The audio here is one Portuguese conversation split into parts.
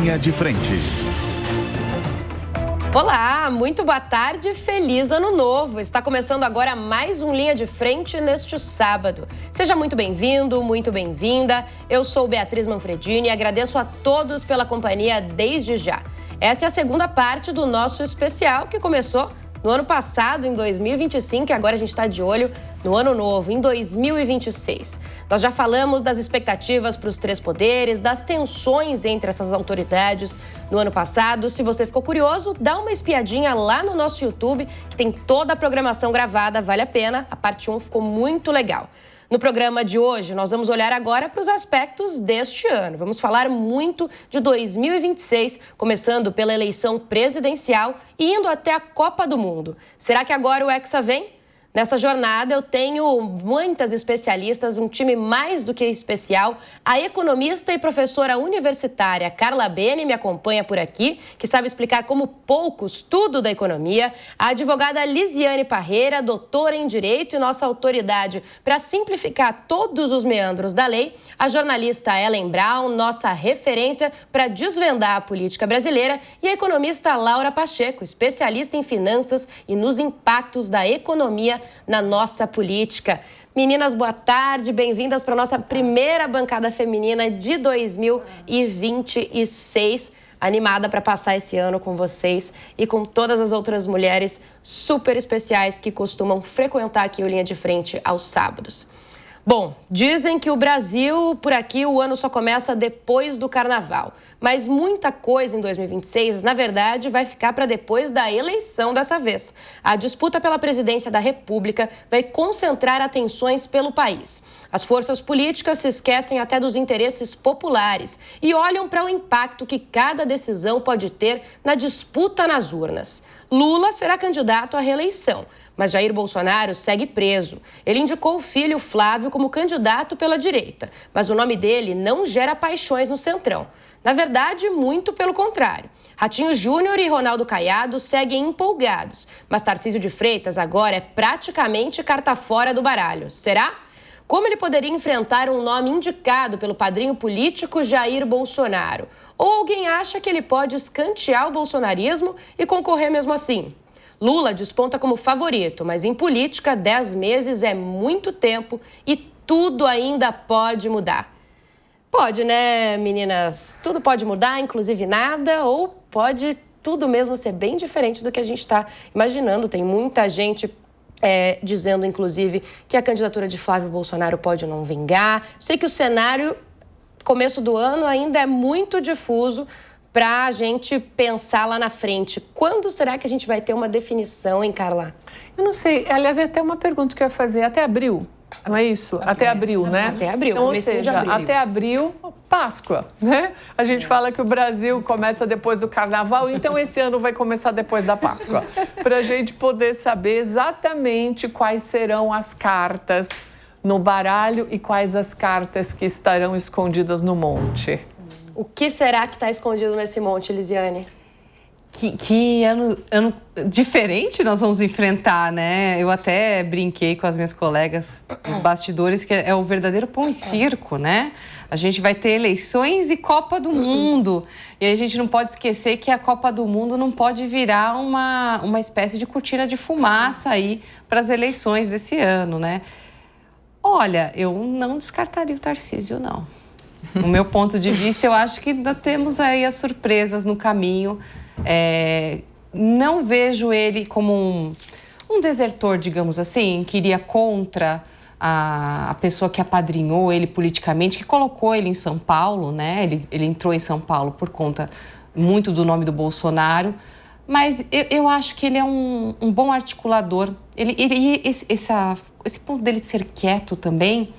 Linha de Frente. Olá, muito boa tarde, feliz ano novo. Está começando agora mais um Linha de Frente neste sábado. Seja muito bem-vindo, muito bem-vinda. Eu sou Beatriz Manfredini e agradeço a todos pela companhia desde já. Essa é a segunda parte do nosso especial que começou no ano passado, em 2025, e agora a gente está de olho no ano novo, em 2026. Nós já falamos das expectativas para os três poderes, das tensões entre essas autoridades no ano passado. Se você ficou curioso, dá uma espiadinha lá no nosso YouTube, que tem toda a programação gravada, vale a pena. A parte 1 ficou muito legal. No programa de hoje, nós vamos olhar agora para os aspectos deste ano. Vamos falar muito de 2026, começando pela eleição presidencial e indo até a Copa do Mundo. Será que agora o Hexa vem? Nessa jornada, eu tenho muitas especialistas, um time mais do que especial. A economista e professora universitária Carla Bene me acompanha por aqui, que sabe explicar como poucos tudo da economia. A advogada Lisiane Parreira, doutora em Direito e nossa autoridade para simplificar todos os meandros da lei. A jornalista Ellen Brown, nossa referência para desvendar a política brasileira. E a economista Laura Pacheco, especialista em finanças e nos impactos da economia na nossa política. Meninas, boa tarde, bem-vindas para a nossa primeira bancada feminina de 2026. Animada para passar esse ano com vocês e com todas as outras mulheres super especiais que costumam frequentar aqui o Linha de Frente aos sábados. Bom, dizem que o Brasil, por aqui, o ano só começa depois do Carnaval. Mas muita coisa em 2026, na verdade, vai ficar para depois da eleição dessa vez. A disputa pela presidência da República vai concentrar atenções pelo país. As forças políticas se esquecem até dos interesses populares e olham para o impacto que cada decisão pode ter na disputa nas urnas. Lula será candidato à reeleição, mas Jair Bolsonaro segue preso. Ele indicou o filho Flávio como candidato pela direita, mas o nome dele não gera paixões no Centrão. Na verdade, muito pelo contrário. Ratinho Júnior e Ronaldo Caiado seguem empolgados, mas Tarcísio de Freitas agora é praticamente carta fora do baralho. Será? Como ele poderia enfrentar um nome indicado pelo padrinho político Jair Bolsonaro? Ou alguém acha que ele pode escantear o bolsonarismo e concorrer mesmo assim? Lula desponta como favorito, mas em política, 10 meses é muito tempo e tudo ainda pode mudar. Pode, né, meninas? Tudo pode mudar, inclusive nada, ou pode tudo mesmo ser bem diferente do que a gente está imaginando. Tem muita gente dizendo, inclusive, que a candidatura de Flávio Bolsonaro pode não vingar. Sei que o cenário, começo do ano, ainda é muito difuso para a gente pensar lá na frente. Quando será que a gente vai ter uma definição, hein, Carla? Eu não sei. Aliás, é até uma pergunta que eu ia fazer. Até abril, não é isso? Até abril, né? Até abril. Então, ou seja, até abril, Páscoa, né? A gente fala que o Brasil começa depois do Carnaval, então esse ano vai começar depois da Páscoa. Para a gente poder saber exatamente quais serão as cartas no baralho e quais as cartas que estarão escondidas no monte. O que será que está escondido nesse monte, Lisiane? Que ano diferente nós vamos enfrentar, né? Eu até brinquei com as minhas colegas nos bastidores que é o verdadeiro pão e circo, né? A gente vai ter eleições e Copa do Mundo. E aí a gente não pode esquecer que a Copa do Mundo não pode virar uma espécie de cortina de fumaça aí para as eleições desse ano, né? Olha, eu não descartaria o Tarcísio, não. No meu ponto de vista, eu acho que ainda temos aí as surpresas no caminho. Não vejo ele como um desertor, digamos assim, que iria contra a pessoa que apadrinhou ele politicamente, que colocou ele em São Paulo, né? Ele entrou em São Paulo por conta muito do nome do Bolsonaro, mas eu acho que ele é um bom articulador. Esse ponto dele ser quieto também,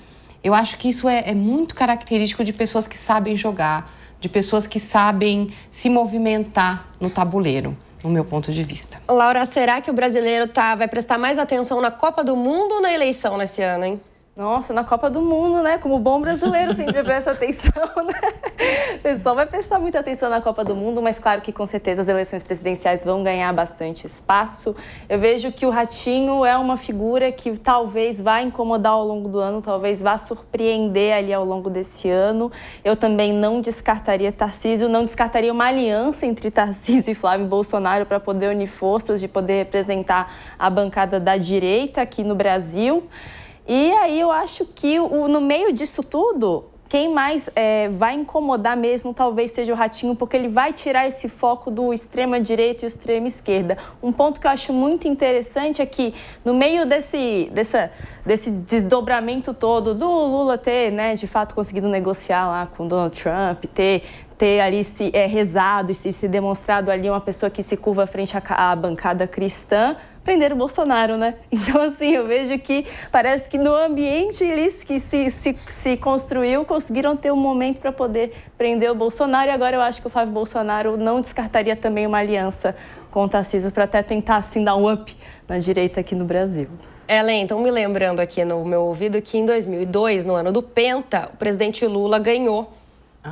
eu acho que isso é muito característico de pessoas que sabem jogar, de pessoas que sabem se movimentar no tabuleiro, no meu ponto de vista. Laura, será que o brasileiro vai prestar mais atenção na Copa do Mundo ou na eleição nesse ano, hein? Nossa, na Copa do Mundo, né? Como bom brasileiro, sempre presta atenção, né? O pessoal vai prestar muita atenção na Copa do Mundo, mas claro que com certeza as eleições presidenciais vão ganhar bastante espaço. Eu vejo que o Ratinho é uma figura que talvez vá incomodar ao longo do ano, talvez vá surpreender ali ao longo desse ano. Eu também não descartaria Tarcísio, não descartaria uma aliança entre Tarcísio e Flávio Bolsonaro para poder unir forças, de poder representar a bancada da direita aqui no Brasil. E aí eu acho que no meio disso tudo, quem mais vai incomodar mesmo talvez seja o Ratinho, porque ele vai tirar esse foco do extrema-direita e extrema-esquerda. Um ponto que eu acho muito interessante é que no meio desse desdobramento todo do Lula ter, né, de fato conseguido negociar lá com Donald Trump, ter ali rezado e se demonstrado ali uma pessoa que se curva frente à bancada cristã, prender o Bolsonaro, né? Então, assim, eu vejo que parece que no ambiente que se construiu, conseguiram ter um momento para poder prender o Bolsonaro. E agora eu acho que o Flávio Bolsonaro não descartaria também uma aliança com o Tarcísio para até tentar, assim, dar um up na direita aqui no Brasil. Ellen, então me lembrando aqui no meu ouvido que em 2002, no ano do Penta, o presidente Lula ganhou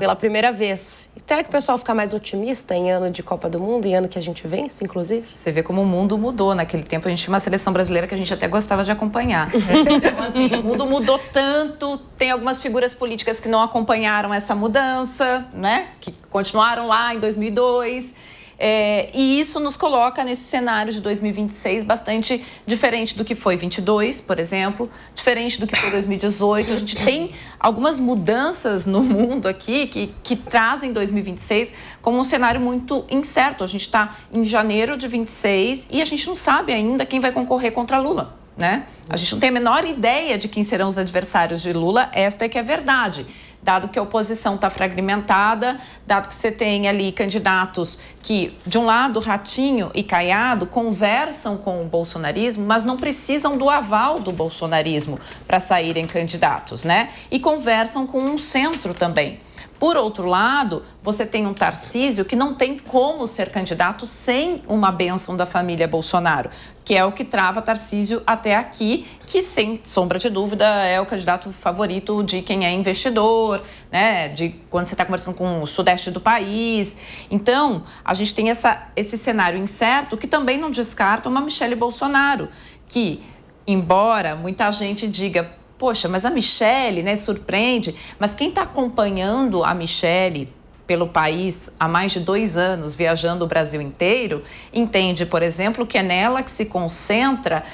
pela primeira vez. E será que o pessoal fica mais otimista em ano de Copa do Mundo, em ano que a gente vence, inclusive? Você vê como o mundo mudou. Naquele tempo a gente tinha uma seleção brasileira que a gente até gostava de acompanhar. Então, assim, o mundo mudou tanto. Tem algumas figuras políticas que não acompanharam essa mudança, né? Que continuaram lá em 2002. E isso nos coloca nesse cenário de 2026 bastante diferente do que foi 22, por exemplo, diferente do que foi 2018. A gente tem algumas mudanças no mundo aqui que trazem 2026 como um cenário muito incerto. A gente está em janeiro de 26 e a gente não sabe ainda quem vai concorrer contra Lula, né? A gente não tem a menor ideia de quem serão os adversários de Lula, esta é que é a verdade. Dado que a oposição está fragmentada, dado que você tem ali candidatos que, de um lado, Ratinho e Caiado, conversam com o bolsonarismo, mas não precisam do aval do bolsonarismo para saírem candidatos, né? E conversam com um centro também. Por outro lado, você tem um Tarcísio que não tem como ser candidato sem uma bênção da família Bolsonaro, que é o que trava Tarcísio até aqui, que, sem sombra de dúvida, é o candidato favorito de quem é investidor, né? De quando você está conversando com o sudeste do país. Então, a gente tem esse cenário incerto que também não descarta uma Michelle Bolsonaro, que, embora muita gente diga: poxa, mas a Michelle, né, surpreende. Mas quem está acompanhando a Michelle pelo país há mais de 2 anos, viajando o Brasil inteiro, entende, por exemplo, que é nela que se concentra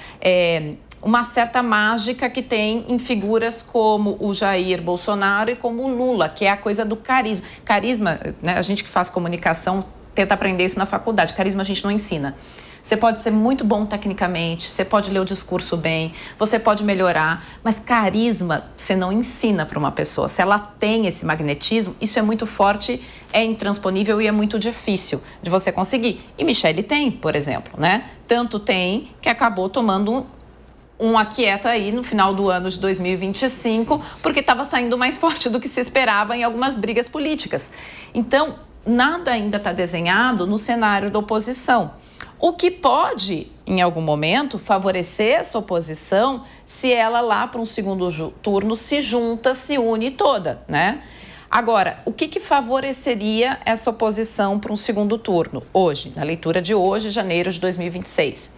uma certa mágica que tem em figuras como o Jair Bolsonaro e como o Lula, que é a coisa do carisma. Carisma, né, a gente que faz comunicação tenta aprender isso na faculdade. Carisma a gente não ensina. Você pode ser muito bom tecnicamente, você pode ler o discurso bem, você pode melhorar, mas carisma você não ensina para uma pessoa. Se ela tem esse magnetismo, isso é muito forte, é intransponível e é muito difícil de você conseguir. E Michelle tem, por exemplo, né? Tanto tem que acabou tomando um aquieta aí no final do ano de 2025, porque estava saindo mais forte do que se esperava em algumas brigas políticas. Então, nada ainda está desenhado no cenário da oposição. O que pode, em algum momento, favorecer essa oposição se ela lá para um segundo turno se junta, se une toda, né? Agora, o que favoreceria essa oposição para um segundo turno? Hoje, na leitura de hoje, janeiro de 2026.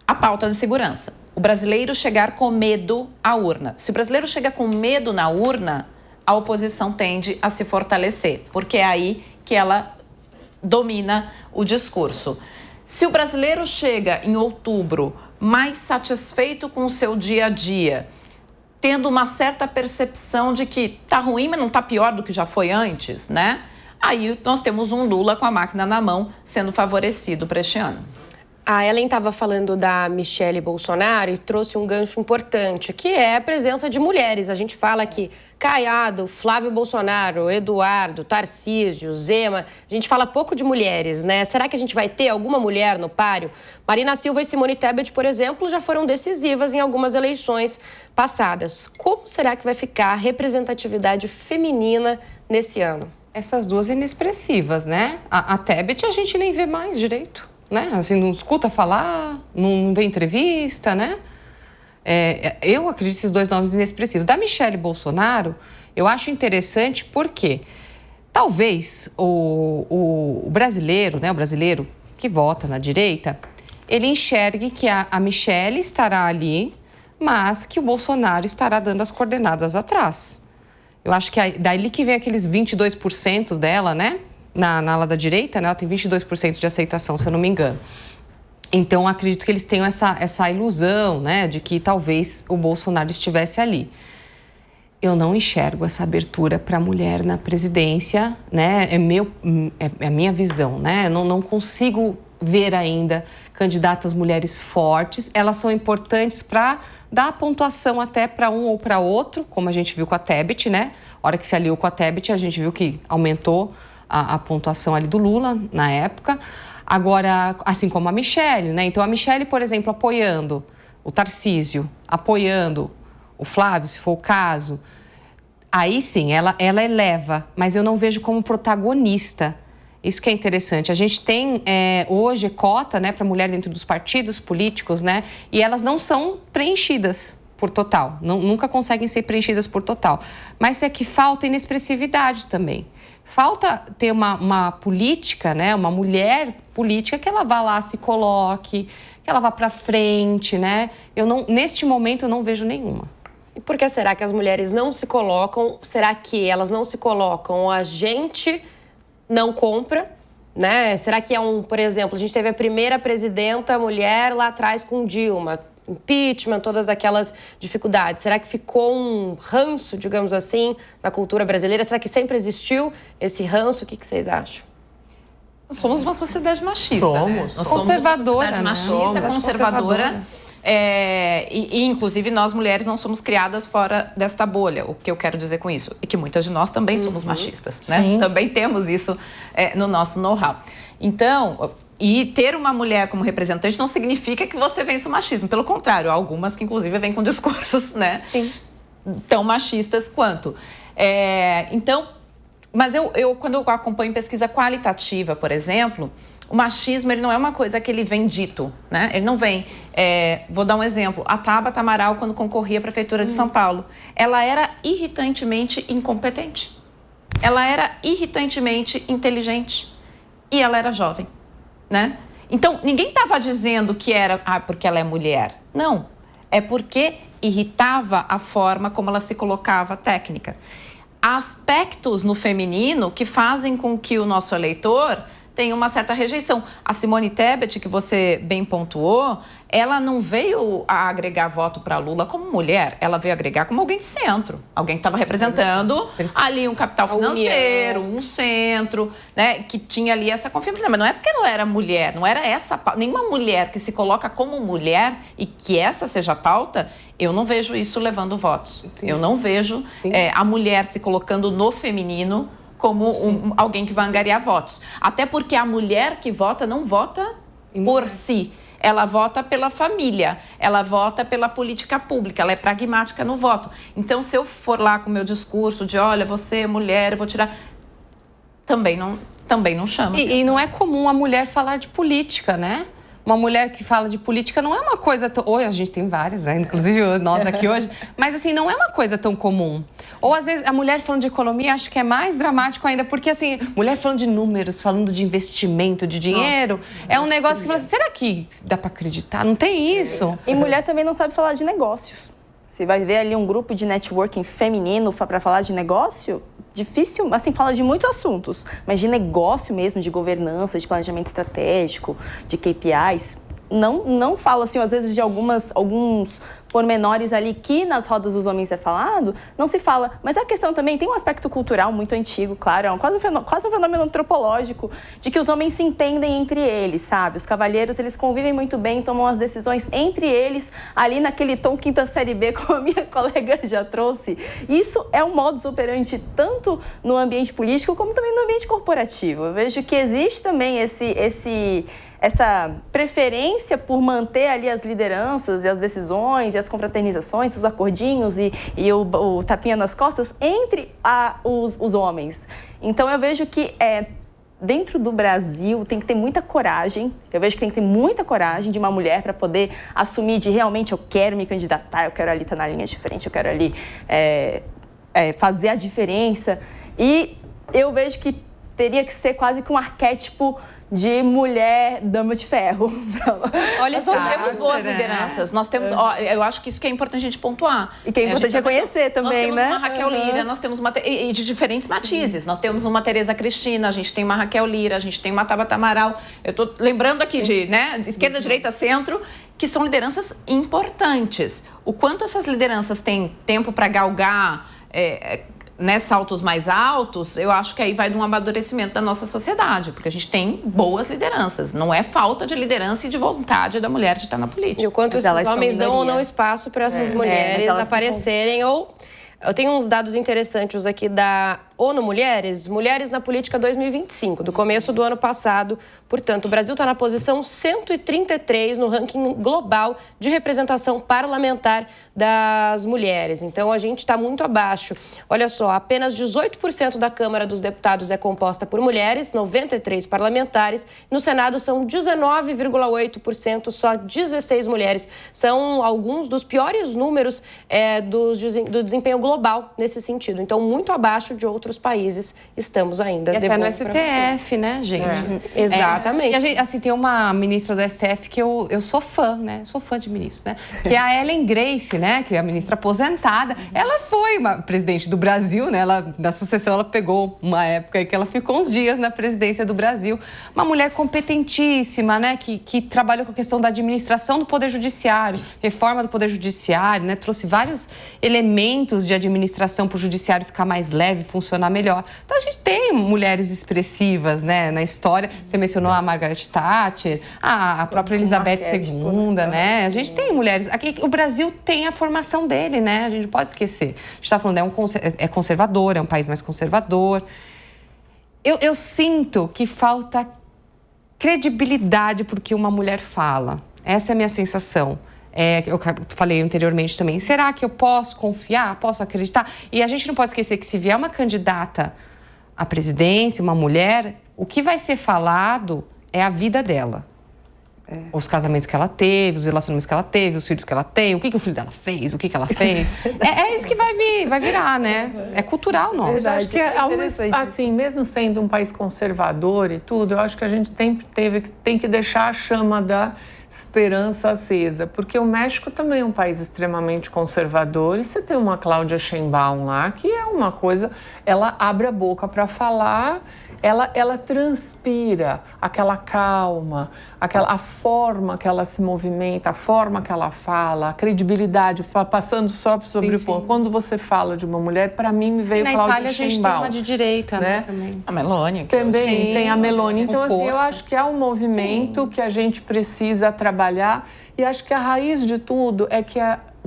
A pauta de segurança. O brasileiro chegar com medo à urna. Se o brasileiro chega com medo na urna, a oposição tende a se fortalecer, porque é aí que ela domina o discurso. Se o brasileiro chega em outubro mais satisfeito com o seu dia a dia, tendo uma certa percepção de que tá ruim, mas não tá pior do que já foi antes, né? Aí nós temos um Lula com a máquina na mão sendo favorecido para este ano. A Ellen estava falando da Michelle Bolsonaro e trouxe um gancho importante, que é a presença de mulheres. A gente fala que Caiado, Flávio Bolsonaro, Eduardo, Tarcísio, Zema, a gente fala pouco de mulheres, né? Será que a gente vai ter alguma mulher no páreo? Marina Silva e Simone Tebet, por exemplo, já foram decisivas em algumas eleições passadas. Como será que vai ficar a representatividade feminina nesse ano? Essas duas inexpressivas, né? A Tebet a gente nem vê mais direito, né? Assim, não escuta falar, não vê entrevista, né? Eu acredito nesses dois nomes inexpressivos. Da Michelle Bolsonaro, eu acho interessante porque talvez o brasileiro, né, o brasileiro que vota na direita, ele enxergue que a Michelle estará ali, mas que o Bolsonaro estará dando as coordenadas atrás. Eu acho que daí que vem aqueles 22% dela, né? Na ala da direita, né? Ela tem 22% de aceitação, se eu não me engano. Então, acredito que eles tenham essa ilusão, né? De que talvez o Bolsonaro estivesse ali. Eu não enxergo essa abertura para a mulher na presidência, né? É a minha visão, né? Eu não consigo ver ainda candidatas mulheres fortes. Elas são importantes para dar pontuação até para um ou para outro, como a gente viu com a Tebet, né? A hora que se aliou com a Tebet, a gente viu que aumentou a pontuação ali do Lula na época. Agora, assim como a Michelle, né? Então, a Michelle, por exemplo, apoiando o Tarcísio, apoiando o Flávio, se for o caso, aí sim, ela eleva, mas eu não vejo como protagonista. Isso que é interessante. A gente tem hoje cota, né, para mulher dentro dos partidos políticos, né? E elas não são preenchidas por total. Nunca conseguem ser preenchidas por total. Mas é que falta inexpressividade também. Falta ter uma política, né? Uma mulher política que ela vá lá, se coloque, que ela vá para frente, né? Neste momento eu não vejo nenhuma. E por que será que as mulheres não se colocam? Será que elas não se colocam? A gente não compra, né? Será que por exemplo, a gente teve a primeira presidenta mulher lá atrás com Dilma, impeachment, todas aquelas dificuldades. Será que ficou um ranço, digamos assim, na cultura brasileira? Será que sempre existiu esse ranço? O que vocês acham? Nós somos uma sociedade machista, né? Nós Conservadora, somos uma sociedade machista, né? conservadora. Inclusive, nós mulheres não somos criadas fora desta bolha. O que eu quero dizer com isso? É que muitas de nós também somos machistas, né? Sim. Também temos isso no nosso know-how. Então, e ter uma mulher como representante não significa que você vence o machismo. Pelo contrário, há algumas que, inclusive, vêm com discursos, né? Sim. Tão machistas quanto. Então, mas quando eu acompanho pesquisa qualitativa, por exemplo, o machismo, ele não é uma coisa que ele vem dito, né? Ele não vem... vou dar um exemplo. A Tabata Amaral, quando concorria à Prefeitura de São Paulo, ela era irritantemente incompetente. Ela era irritantemente inteligente. E ela era jovem, né? Então, ninguém estava dizendo que era porque ela é mulher. Não. É porque irritava a forma como ela se colocava técnica. Há aspectos no feminino que fazem com que o nosso eleitor tem uma certa rejeição. A Simone Tebet, que você bem pontuou, ela não veio a agregar voto para Lula como mulher, ela veio agregar como alguém de centro. Alguém que estava representando ali um capital financeiro, um centro, né, que tinha ali essa confiança. Mas não é porque ela era mulher, não era essa... Nenhuma mulher que se coloca como mulher e que essa seja a pauta, eu não vejo isso levando votos. Entendi. Eu não vejo a mulher se colocando no feminino como alguém que vai angariar votos. Até porque a mulher que vota não vota por si. Ela vota pela família, ela vota pela política pública, ela é pragmática no voto. Então, se eu for lá com o meu discurso de, olha, você é mulher, eu vou tirar... Também não chama. E não é comum a mulher falar de política, né? Uma mulher que fala de política não é uma coisa tão... Hoje a gente tem várias, né? Inclusive nós aqui hoje. Mas, assim, não é uma coisa tão comum. Ou, às vezes, a mulher falando de economia, acho que é mais dramático ainda. Porque, assim, mulher falando de números, falando de investimento, de dinheiro... Nossa, é um negócio que fala assim, será que dá pra acreditar? Não tem isso. E mulher também não sabe falar de negócios. Você vai ver ali um grupo de networking feminino para falar de negócio... Difícil, assim, fala de muitos assuntos, mas de negócio mesmo, de governança, de planejamento estratégico, de KPIs, não fala, assim, às vezes de alguns pormenores ali que nas rodas dos homens é falado, não se fala. Mas a questão também tem um aspecto cultural muito antigo, claro, é quase um fenômeno antropológico, de que os homens se entendem entre eles, sabe? Os cavalheiros, eles convivem muito bem, tomam as decisões entre eles, ali naquele tom quinta série B, como a minha colega já trouxe. Isso é um modus operandi tanto no ambiente político como também no ambiente corporativo. Eu vejo que existe também essa preferência por manter ali as lideranças e as decisões e as confraternizações, os acordinhos e o tapinha nas costas entre os homens. Então, eu vejo que dentro do Brasil tem que ter muita coragem. Eu vejo que tem que ter muita coragem de uma mulher para poder assumir de realmente eu quero me candidatar, eu quero ali estar na linha de frente, eu quero ali fazer a diferença. E eu vejo que teria que ser quase que um arquétipo de mulher dama de ferro. Olha, nós temos boas lideranças. Nós temos, eu acho que isso que é importante a gente pontuar. E que é importante reconhecer também, né? Nós temos uma Raquel Lira, nós temos uma... E de diferentes matizes. Nós temos uma Tereza Cristina, a gente tem uma Raquel Lira, a gente tem uma Tabata Amaral. Eu estou lembrando aqui de esquerda, direita, centro, que são lideranças importantes. O quanto essas lideranças têm tempo para galgar... saltos mais altos, eu acho que aí vai de um amadurecimento da nossa sociedade, porque a gente tem boas lideranças. Não é falta de liderança e de vontade da mulher de estar na política. E o quanto os homens dão ou não espaço para essas mulheres aparecerem Eu tenho uns dados interessantes aqui da ONU Mulheres na Política 2025, do começo do ano passado. Portanto, o Brasil está na posição 133 no ranking global de representação parlamentar das mulheres. Então, a gente está muito abaixo. Olha só, apenas 18% da Câmara dos Deputados é composta por mulheres, 93 parlamentares. No Senado são 19,8%, só 16 mulheres. São alguns dos piores números do desempenho global nesse sentido. Então, muito abaixo de outros países estamos ainda. E até no STF, né, gente? Exatamente. E a gente, assim, tem uma ministra do STF que eu sou fã, né? Sou fã de ministro, né? Que é a Ellen Grace, né? Que é a ministra aposentada. Ela foi uma presidente do Brasil, né? Na sucessão, ela pegou uma época em que ela ficou uns dias na presidência do Brasil. Uma mulher competentíssima, né? Que trabalhou com a questão da administração do Poder Judiciário, reforma do Poder Judiciário, né? Trouxe vários elementos de administração para o Judiciário ficar mais leve, funcionar melhor. Então, a gente tem mulheres expressivas, né? Na história. Você mencionou a Margaret Thatcher, a própria Elizabeth II, né? A gente tem mulheres... Aqui, o Brasil tem a formação dele, né? A gente não pode esquecer. A gente está falando, é conservador, é um país mais conservador. Eu sinto que falta credibilidade por que uma mulher fala. Essa é a minha sensação. Eu falei anteriormente também. Será que eu posso confiar? Posso acreditar? E a gente não pode esquecer que se vier uma candidata à presidência, uma mulher, o que vai ser falado é a vida dela. Os casamentos que ela teve, os relacionamentos que ela teve, os filhos que ela tem, o que o filho dela fez, o que ela fez. É isso que vai virar, né? É cultural nosso. Eu acho que assim, mesmo sendo um país conservador e tudo, eu acho que a gente tem que deixar a chama da esperança acesa, porque o México também é um país extremamente conservador e você tem uma Cláudia Sheinbaum lá, que é uma coisa, ela abre a boca para falar, ela transpira aquela calma, a forma que ela se movimenta, a forma que ela fala, a credibilidade, passando só sobre o ponto. Quando você fala de uma mulher, para mim me veio Cláudia Sheinbaum. Na Itália a gente tem uma de direita, né? A Meloni. Também tem a Meloni. Então, assim, eu acho que é um movimento que a gente precisa trabalhar e acho que a raiz de tudo é que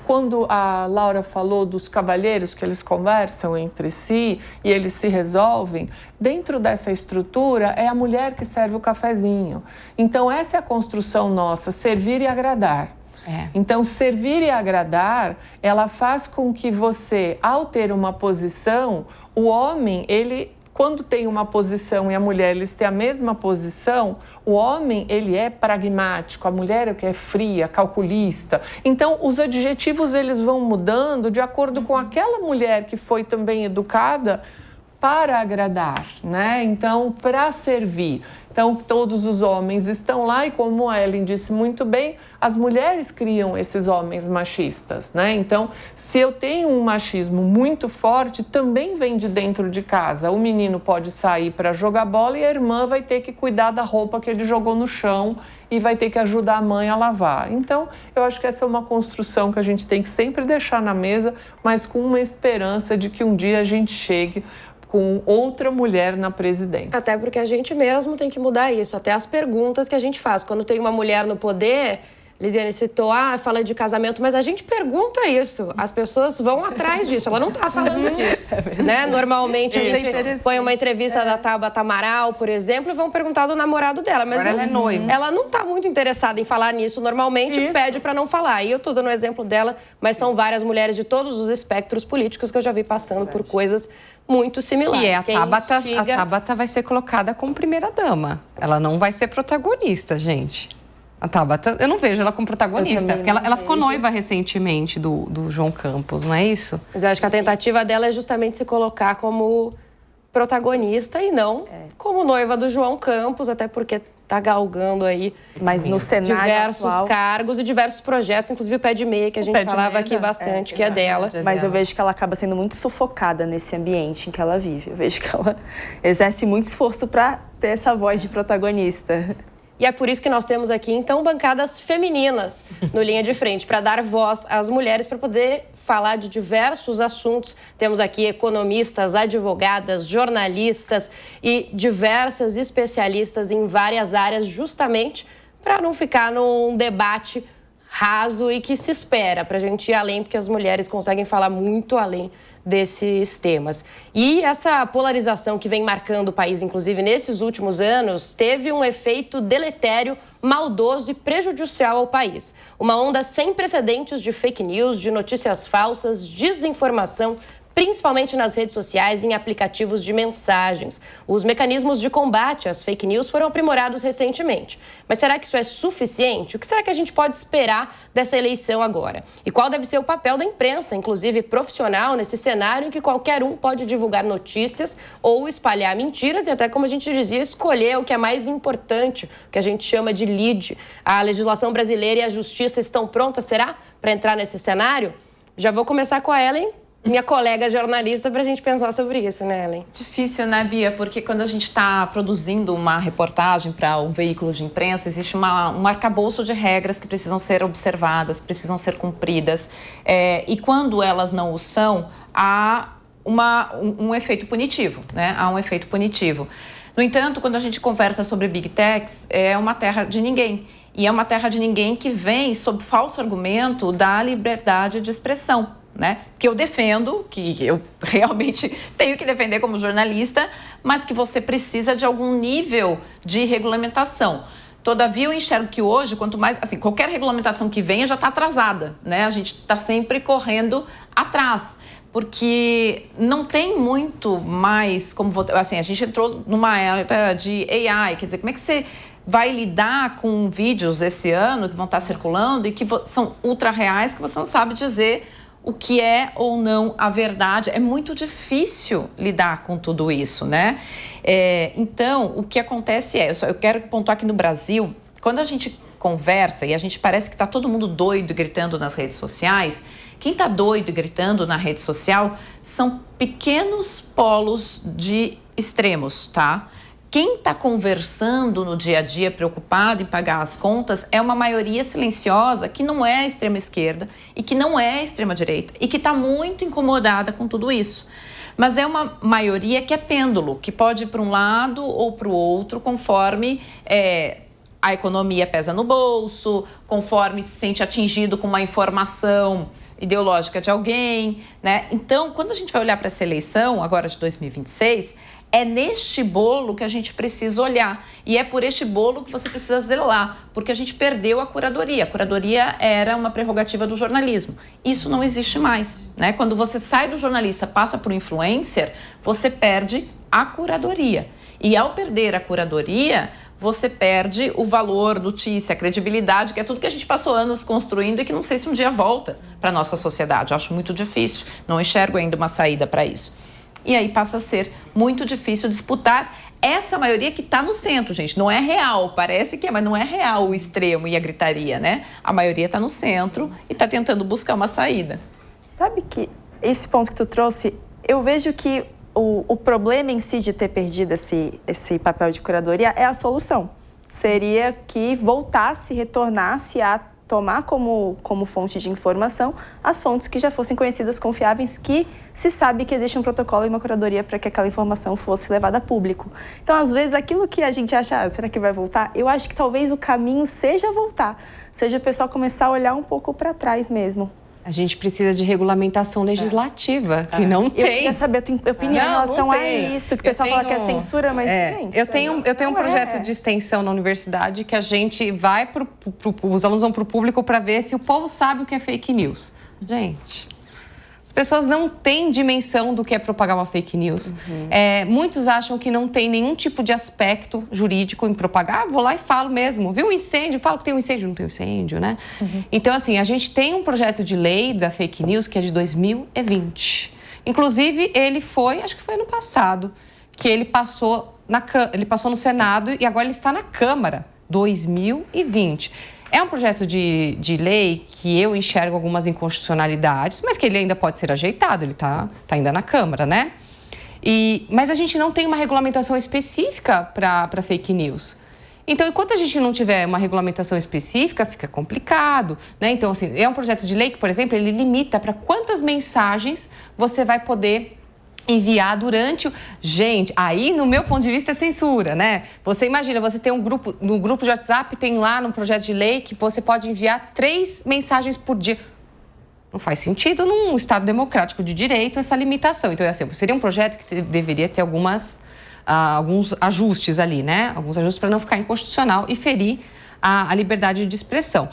quando a Laura falou dos cavalheiros que eles conversam entre si e eles se resolvem, dentro dessa estrutura é a mulher que serve o cafezinho. Então, essa é a construção nossa, servir e agradar. Então, servir e agradar, ela faz com que você, ao ter uma posição, o homem, quando tem uma posição e a mulher, eles têm a mesma posição, o homem, ele é pragmático, a mulher é fria, calculista. Então, os adjetivos, eles vão mudando de acordo com aquela mulher que foi também educada para agradar, né? Então, para servir. Então, todos os homens estão lá e, como a Ellen disse muito bem, as mulheres criam esses homens machistas, né? Então, se eu tenho um machismo muito forte, também vem de dentro de casa. O menino pode sair para jogar bola e a irmã vai ter que cuidar da roupa que ele jogou no chão e vai ter que ajudar a mãe a lavar. Então, eu acho que essa é uma construção que a gente tem que sempre deixar na mesa, mas com uma esperança de que um dia a gente chegue com outra mulher na presidência. Até porque a gente mesmo tem que mudar isso, até as perguntas que a gente faz. Quando tem uma mulher no poder, Lisiane citou, fala de casamento, mas a gente pergunta isso, as pessoas vão atrás disso, ela não está falando disso, né? Normalmente a gente põe uma entrevista da Tabata Amaral, por exemplo, e vão perguntar do namorado dela, mas ela é noiva. Ela não está muito interessada em falar nisso, normalmente pede para não falar. E eu estou dando o exemplo dela, mas são várias mulheres de todos os espectros políticos que eu já vi passando por coisas muito similares. Que é a Quem Tabata, instiga- a Tabata vai ser colocada como primeira-dama. Ela não vai ser protagonista, gente. A Tabata, eu não vejo ela como protagonista. também Porque não ela ficou vejo. noiva recentemente do João Campos, não é isso? Mas eu acho que a tentativa dela é justamente se colocar como protagonista e não como noiva do João Campos, até porque tá galgando aí Mas no cenário diversos atual... cargos e diversos projetos, inclusive o Pé de Meia, que a gente Pé de falava Meia, aqui bastante, que é verdade, dela. é Mas eu dela. vejo que ela acaba sendo muito sufocada nesse ambiente em que ela vive. Eu vejo que ela exerce muito esforço para ter essa voz de protagonista. E é por isso que nós temos aqui, então, bancadas femininas no Linha de Frente, para dar voz às mulheres, para poder falar de diversos assuntos. Temos aqui economistas, advogadas, jornalistas e diversas especialistas em várias áreas, justamente para não ficar num debate raso e que se espera, para a gente ir além, porque as mulheres conseguem falar muito além desses temas. E essa polarização que vem marcando o país, inclusive nesses últimos anos, teve um efeito deletério, maldoso e prejudicial ao país. Uma onda sem precedentes de fake news, de notícias falsas, desinformação, principalmente nas redes sociais e em aplicativos de mensagens. Os mecanismos de combate às fake news foram aprimorados recentemente. Mas será que isso é suficiente? O que será que a gente pode esperar dessa eleição agora? E qual deve ser o papel da imprensa, inclusive profissional, nesse cenário em que qualquer um pode divulgar notícias ou espalhar mentiras e até, como a gente dizia, escolher o que é mais importante, o que a gente chama de lead. A legislação brasileira e a justiça estão prontas, será, para entrar nesse cenário? Já vou começar com a Ellen, minha colega jornalista, para a gente pensar sobre isso, né, Ellen? Difícil, né, Bia? Porque quando a gente está produzindo uma reportagem para um veículo de imprensa, existe um arcabouço de regras que precisam ser observadas, precisam ser cumpridas. E quando elas não o são, há um efeito punitivo, né? Há um efeito punitivo. No entanto, quando a gente conversa sobre Big Techs, é uma terra de ninguém. E é uma terra de ninguém que vem sob falso argumento da liberdade de expressão, né? Que eu defendo, que eu realmente tenho que defender como jornalista, mas que você precisa de algum nível de regulamentação. Todavia, eu enxergo que hoje, quanto mais, assim, qualquer regulamentação que venha já está atrasada, né? A gente está sempre correndo atrás, porque não tem muito mais como... Assim, a gente entrou numa era de AI, quer dizer, como é que você vai lidar com vídeos esse ano que vão estar circulando e que são ultra reais, que você não sabe dizer o que é ou não a verdade. É muito difícil lidar com tudo isso, né? Então, o que acontece eu quero pontuar que no Brasil, quando a gente conversa e a gente parece que está todo mundo doido e gritando nas redes sociais, quem está doido e gritando na rede social são pequenos polos de extremos, tá? Quem está conversando no dia a dia, preocupado em pagar as contas, é uma maioria silenciosa que não é a extrema-esquerda e que não é a extrema-direita e que está muito incomodada com tudo isso. Mas é uma maioria que é pêndulo, que pode ir para um lado ou para o outro, conforme a economia pesa no bolso, conforme se sente atingido com uma informação ideológica de alguém, né? Então, quando a gente vai olhar para essa eleição, agora de 2026... é neste bolo que a gente precisa olhar. E é por este bolo que você precisa zelar, porque a gente perdeu a curadoria. A curadoria era uma prerrogativa do jornalismo. Isso não existe mais, né? Quando você sai do jornalista, passa para o influencer, você perde a curadoria. E ao perder a curadoria, você perde o valor, notícia, a credibilidade, que é tudo que a gente passou anos construindo e que não sei se um dia volta para a nossa sociedade. Eu acho muito difícil. Não enxergo ainda uma saída para isso. E aí passa a ser muito difícil disputar essa maioria que está no centro, gente. Não é real, parece que é, mas não é real o extremo e a gritaria, né? A maioria está no centro e está tentando buscar uma saída. Sabe que esse ponto que tu trouxe, eu vejo que o problema em si de ter perdido esse papel de curadoria é a solução. Seria que voltasse, retornasse a tomar como fonte de informação as fontes que já fossem conhecidas, confiáveis, que se sabe que existe um protocolo e uma curadoria para que aquela informação fosse levada a público. Então, às vezes, aquilo que a gente acha, será que vai voltar? Eu acho que talvez o caminho seja voltar, seja o pessoal começar a olhar um pouco para trás mesmo. A gente precisa de regulamentação legislativa, que não tem. Eu queria saber a tua opinião em relação a isso, que o pessoal fala que é censura, mas, gente... Eu tenho um projeto de extensão na universidade que a gente vai os alunos vão para o público para ver se o povo sabe o que é fake news. Gente, pessoas não têm dimensão do que é propagar uma fake news. Muitos acham que não tem nenhum tipo de aspecto jurídico em propagar. Vou lá e falo mesmo. Viu um incêndio? Falo que tem um incêndio. Não tem um incêndio, né? Então, assim, a gente tem um projeto de lei da fake news que é de 2020. Inclusive, ele foi, acho que foi ano passado, que ele passou no Senado e agora ele está na Câmara, 2020. É um projeto de lei que eu enxergo algumas inconstitucionalidades, mas que ele ainda pode ser ajeitado, ele está ainda na Câmara, né? Mas a gente não tem uma regulamentação específica para fake news. Então, enquanto a gente não tiver uma regulamentação específica, fica complicado, né? Então, assim, é um projeto de lei que, por exemplo, ele limita para quantas mensagens você vai poder enviar durante o... Gente, aí, no meu ponto de vista, é censura, né? Você imagina, você tem um grupo, no grupo de WhatsApp, tem lá no projeto de lei que você pode enviar 3 mensagens por dia. Não faz sentido num Estado democrático de direito essa limitação. Então, assim, seria um projeto que deveria ter alguns ajustes ali, né? Alguns ajustes para não ficar inconstitucional e ferir a liberdade de expressão.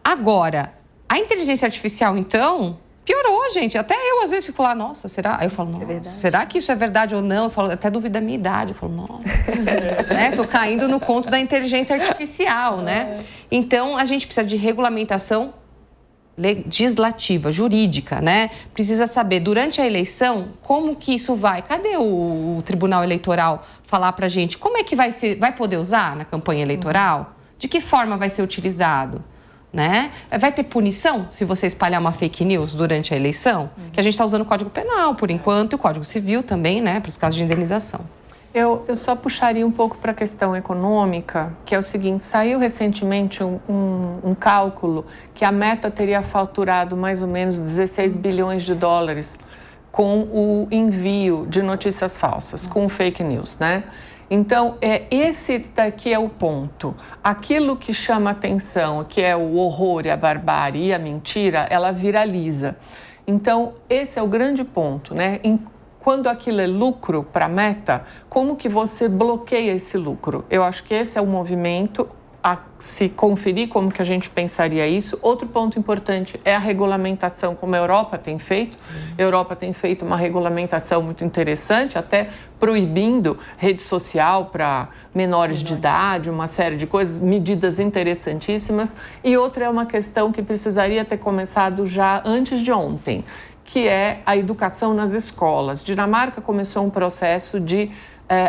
Agora, a inteligência artificial, então... Piorou, gente. Até eu, às vezes, fico lá, nossa, será? Aí eu falo, nossa, será que isso é verdade ou não? Eu falo, até duvido da minha idade. Eu falo, nossa. Né? Tô caindo no conto da inteligência artificial, né? Então, a gente precisa de regulamentação legislativa, jurídica, né? Precisa saber, durante a eleição, como que isso vai? Cadê o Tribunal Eleitoral falar pra gente? Como é que vai poder usar na campanha eleitoral? De que forma vai ser utilizado? Né? Vai ter punição se você espalhar uma fake news durante a eleição? Que a gente está usando o Código Penal, por enquanto, e o Código Civil também, né? Para os casos de indenização. Eu só puxaria um pouco para a questão econômica, que é o seguinte, saiu recentemente um cálculo que a Meta teria faturado mais ou menos 16 bilhões de dólares com o envio de notícias falsas, com fake news, né? Então, esse daqui é o ponto. Aquilo que chama atenção, que é o horror e a barbárie e a mentira, ela viraliza. Então, esse é o grande ponto, né? Quando aquilo é lucro para a Meta, como que você bloqueia esse lucro? Eu acho que esse é o movimento a se conferir como que a gente pensaria isso. Outro ponto importante é a regulamentação, como a Europa tem feito. Sim. A Europa tem feito uma regulamentação muito interessante, até proibindo rede social para menores de idade, uma série de coisas, medidas interessantíssimas. E outra é uma questão que precisaria ter começado já antes de ontem, que é a educação nas escolas. Dinamarca começou um processo de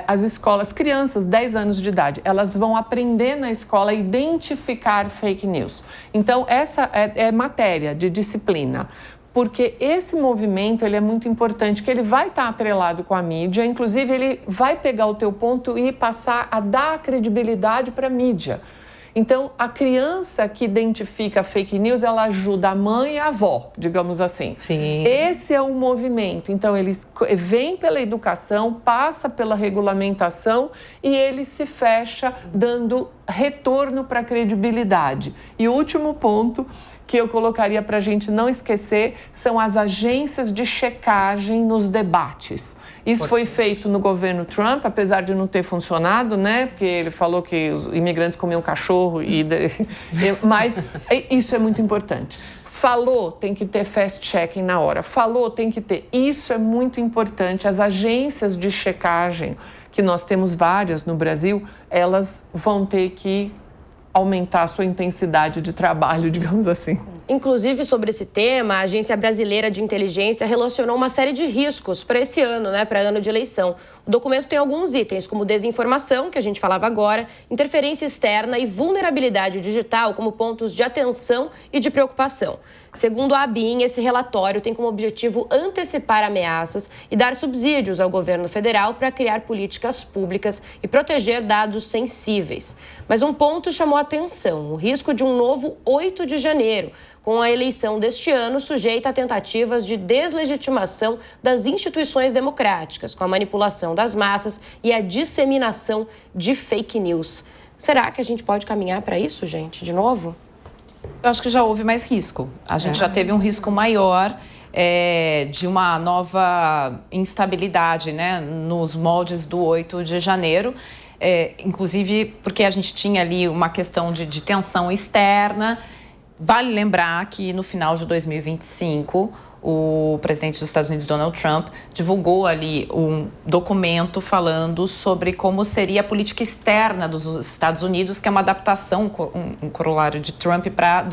as escolas, crianças, 10 anos de idade, elas vão aprender na escola a identificar fake news. Então, essa é matéria de disciplina, porque esse movimento ele é muito importante, que ele vai estar atrelado com a mídia, inclusive ele vai pegar o teu ponto e passar a dar credibilidade para a mídia. Então, a criança que identifica fake news, ela ajuda a mãe e a avó, digamos assim. Sim. Esse é o movimento. Então, ele vem pela educação, passa pela regulamentação e ele se fecha dando retorno para a credibilidade. E o último ponto que eu colocaria para a gente não esquecer são as agências de checagem nos debates. Isso foi feito no governo Trump, apesar de não ter funcionado, né? Porque ele falou que os imigrantes comiam cachorro, mas isso é muito importante. Falou, tem que ter fast-checking na hora. Falou, tem que ter. Isso é muito importante. As agências de checagem, que nós temos várias no Brasil, elas vão ter que aumentar a sua intensidade de trabalho, digamos assim. Inclusive, sobre esse tema, a Agência Brasileira de Inteligência relacionou uma série de riscos para esse ano, para ano de eleição. O documento tem alguns itens, como desinformação, que a gente falava agora, interferência externa e vulnerabilidade digital como pontos de atenção e de preocupação. Segundo a ABIN, esse relatório tem como objetivo antecipar ameaças e dar subsídios ao governo federal para criar políticas públicas e proteger dados sensíveis. Mas um ponto chamou a atenção: o risco de um novo 8 de janeiro, com a eleição deste ano sujeita a tentativas de deslegitimação das instituições democráticas, com a manipulação das massas e a disseminação de fake news. Será que a gente pode caminhar para isso, gente, de novo? Eu acho que já houve mais risco. A gente já teve um risco maior de uma nova instabilidade, nos moldes do 8 de janeiro. Inclusive porque a gente tinha ali uma questão de tensão externa. Vale lembrar que no final de 2025, o presidente dos Estados Unidos, Donald Trump, divulgou ali um documento falando sobre como seria a política externa dos Estados Unidos, que é uma adaptação, um corolário de Trump para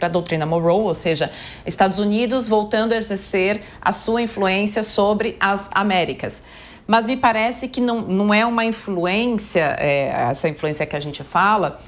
a doutrina Monroe, ou seja, Estados Unidos voltando a exercer a sua influência sobre as Américas. Mas me parece que não é uma influência, essa influência que a gente fala,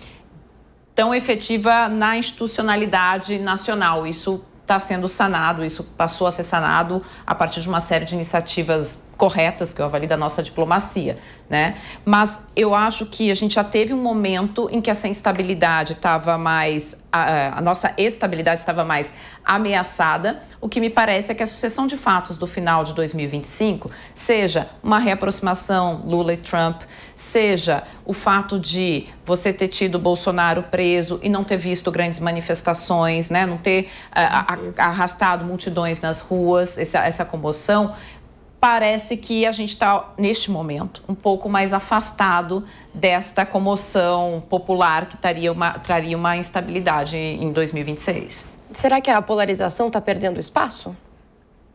tão efetiva na institucionalidade nacional. Isso está sendo sanado, isso passou a ser sanado a partir de uma série de iniciativas corretas, que eu avalio da nossa diplomacia, né? Mas eu acho que a gente já teve um momento em que essa instabilidade estava mais, a nossa estabilidade estava mais ameaçada. O que me parece é que a sucessão de fatos do final de 2025, seja uma reaproximação Lula e Trump, seja o fato de você ter tido Bolsonaro preso e não ter visto grandes manifestações, né? Não ter arrastado multidões nas ruas, essa comoção, parece que a gente está, neste momento, um pouco mais afastado desta comoção popular que traria uma instabilidade em 2026. Será que a polarização está perdendo espaço?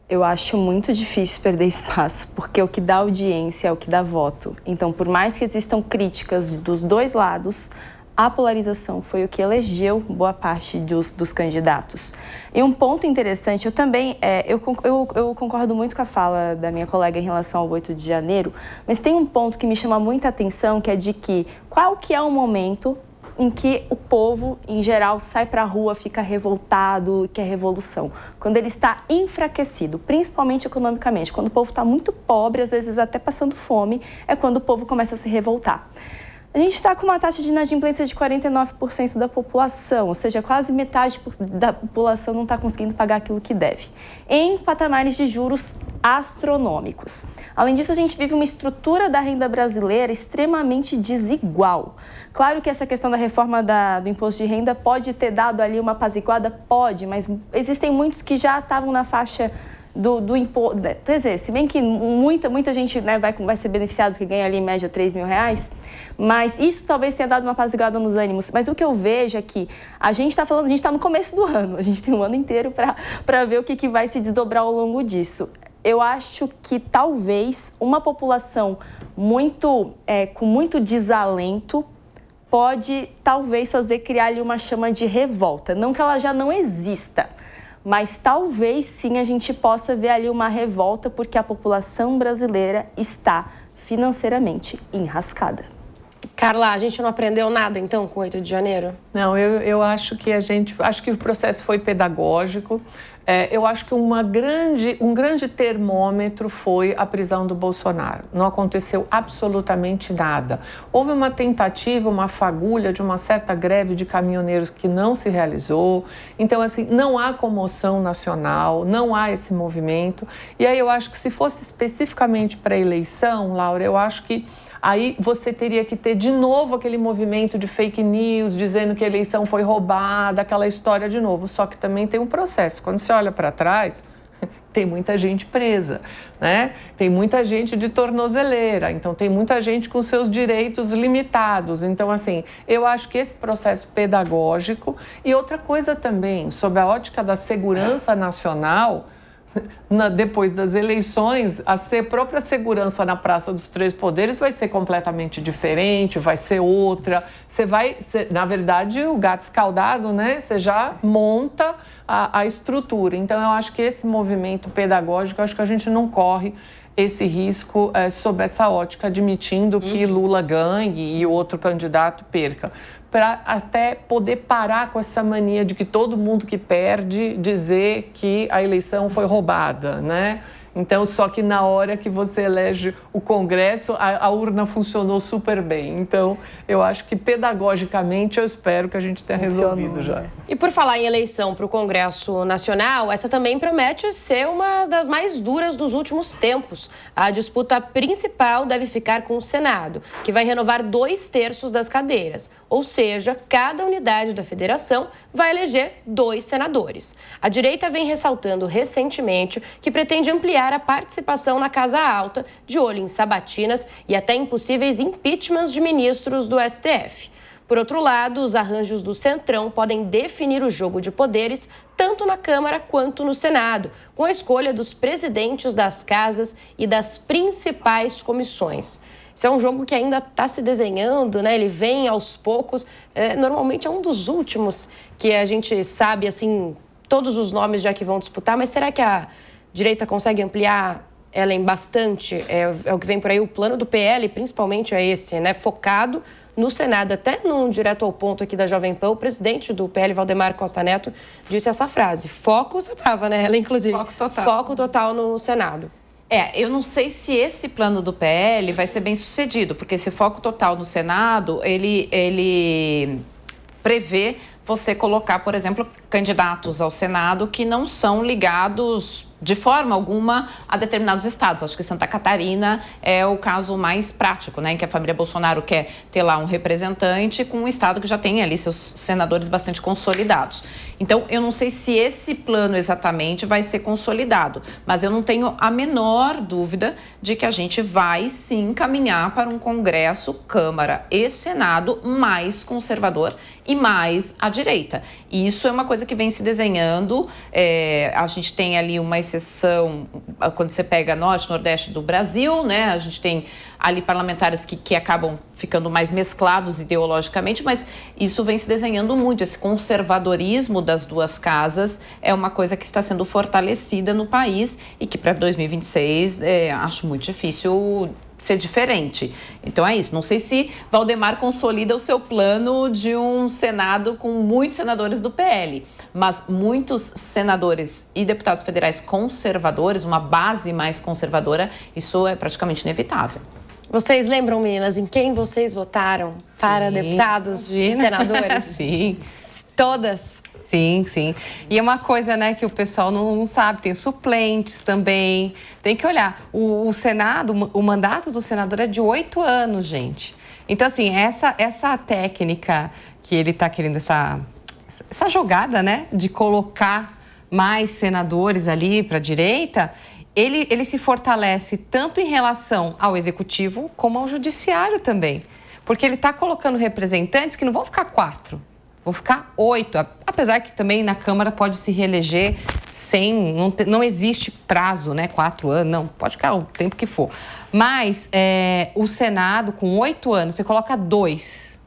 Eu acho muito difícil perder espaço, porque o que dá audiência é o que dá voto. Então, por mais que existam críticas dos dois lados, a polarização foi o que elegeu boa parte dos candidatos. E um ponto interessante, eu concordo muito com a fala da minha colega em relação ao 8 de janeiro, mas tem um ponto que me chama muita atenção, que é de que qual que é o momento em que o povo, em geral, sai para a rua, fica revoltado, quer revolução. Quando ele está enfraquecido, principalmente economicamente. Quando o povo está muito pobre, às vezes até passando fome, é quando o povo começa a se revoltar. A gente está com uma taxa de inadimplência de 49% da população, ou seja, quase metade da população não está conseguindo pagar aquilo que deve, em patamares de juros astronômicos. Além disso, a gente vive uma estrutura da renda brasileira extremamente desigual. Claro que essa questão da reforma do imposto de renda pode ter dado ali uma apaziguada, pode, mas existem muitos que já estavam na faixa do imposto. Quer dizer, se bem que muita gente, né, vai ser beneficiado porque ganha ali em média R$3 mil, mas isso talvez tenha dado uma apaziguada nos ânimos. Mas o que eu vejo é que a gente está no começo do ano, a gente tem um ano inteiro para ver o que vai se desdobrar ao longo disso. Eu acho que talvez uma população com muito desalento pode talvez criar ali uma chama de revolta. Não que ela já não exista, mas talvez sim a gente possa ver ali uma revolta porque a população brasileira está financeiramente enrascada. Carla, a gente não aprendeu nada então com o 8 de janeiro? Não, eu acho que acho que o processo foi pedagógico. Eu acho que um grande termômetro foi a prisão do Bolsonaro. Não aconteceu absolutamente nada. Houve uma tentativa, uma fagulha de uma certa greve de caminhoneiros que não se realizou. Então, assim, não há comoção nacional, não há esse movimento. E aí eu acho que se fosse especificamente para a eleição, Laura, eu acho que aí você teria que ter de novo aquele movimento de fake news, dizendo que a eleição foi roubada, aquela história de novo. Só que também tem um processo. Quando você olha para trás, tem muita gente presa, né? Tem muita gente de tornozeleira, então tem muita gente com seus direitos limitados. Então, assim, eu acho que esse processo pedagógico... E outra coisa também, sob a ótica da segurança nacional... Depois das eleições, a própria segurança na Praça dos Três Poderes vai ser completamente diferente, vai ser outra. Na verdade, o gato escaldado, né? Você já monta a estrutura. Então, eu acho que esse movimento pedagógico, acho que a gente não corre esse risco sob essa ótica, admitindo que Lula ganhe e o outro candidato perca, para até poder parar com essa mania de que todo mundo que perde dizer que a eleição foi roubada, né? Então, só que na hora que você elege o Congresso, a urna funcionou super bem. Então, eu acho que pedagogicamente eu espero que a gente tenha resolvido já. E por falar em eleição para o Congresso Nacional, essa também promete ser uma das mais duras dos últimos tempos. A disputa principal deve ficar com o Senado, que vai renovar 2/3 das cadeiras. Ou seja, cada unidade da federação vai eleger 2 senadores. A direita vem ressaltando recentemente que pretende ampliar a participação na Casa Alta, de olho em sabatinas e até em possíveis impeachments de ministros do STF. Por outro lado, os arranjos do Centrão podem definir o jogo de poderes tanto na Câmara quanto no Senado, com a escolha dos presidentes das casas e das principais comissões. Esse é um jogo que ainda está se desenhando, né? Ele vem aos poucos. Normalmente é um dos últimos que a gente sabe, assim, todos os nomes já que vão disputar. Mas será que a direita consegue ampliar ela em bastante? É o que vem por aí. O plano do PL, principalmente, é esse, né? Focado no Senado. Até num direto ao ponto aqui da Jovem Pan, o presidente do PL, Valdemar Costa Neto, disse essa frase. Foco, você estava, né? Ela, inclusive. Foco total. Foco total no Senado. Eu não sei se esse plano do PL vai ser bem sucedido, porque esse foco total no Senado, ele prevê você colocar, por exemplo, candidatos ao Senado que não são ligados de forma alguma a determinados estados. Acho que Santa Catarina é o caso mais prático, né, em que a família Bolsonaro quer ter lá um representante com um estado que já tem ali seus senadores bastante consolidados. Então, eu não sei se esse plano exatamente vai ser consolidado, mas eu não tenho a menor dúvida de que a gente vai sim caminhar para um Congresso, Câmara e Senado mais conservador e mais à direita. E isso é uma coisa que vem se desenhando. A gente tem ali uma exceção quando você pega norte, nordeste do Brasil, né? A gente tem ali parlamentares que acabam ficando mais mesclados ideologicamente, mas isso vem se desenhando muito. Esse conservadorismo das duas casas é uma coisa que está sendo fortalecida no país e que para 2026 acho muito difícil ser diferente. Então é isso. Não sei se Valdemar consolida o seu plano de um Senado com muitos senadores do PL, mas muitos senadores e deputados federais conservadores, uma base mais conservadora, isso é praticamente inevitável. Vocês lembram, meninas, em quem vocês votaram para deputados e senadores? Sim. Todas? Sim, sim. E é uma coisa, né, que o pessoal não sabe, tem os suplentes também. Tem que olhar. O Senado, o mandato do senador é de 8 anos, gente. Então, assim, essa técnica que ele está querendo, essa jogada, né, de colocar mais senadores ali para a direita, ele se fortalece tanto em relação ao executivo como ao judiciário também. Porque ele está colocando representantes que não vão ficar 4. Vão ficar 8, apesar que também na Câmara pode se reeleger sem... Não existe prazo, né? 4 anos, não, pode ficar o tempo que for. Mas o Senado, com 8 anos, você coloca 2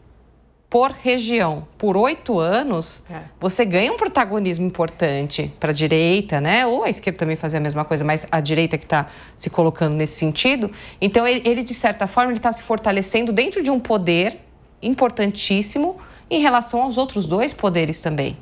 por região, por 8 anos, você ganha um protagonismo importante para a direita, né? Ou a esquerda também fazer a mesma coisa, mas a direita que está se colocando nesse sentido. Então, ele de certa forma, ele está se fortalecendo dentro de um poder importantíssimo em relação aos outros 2 poderes também,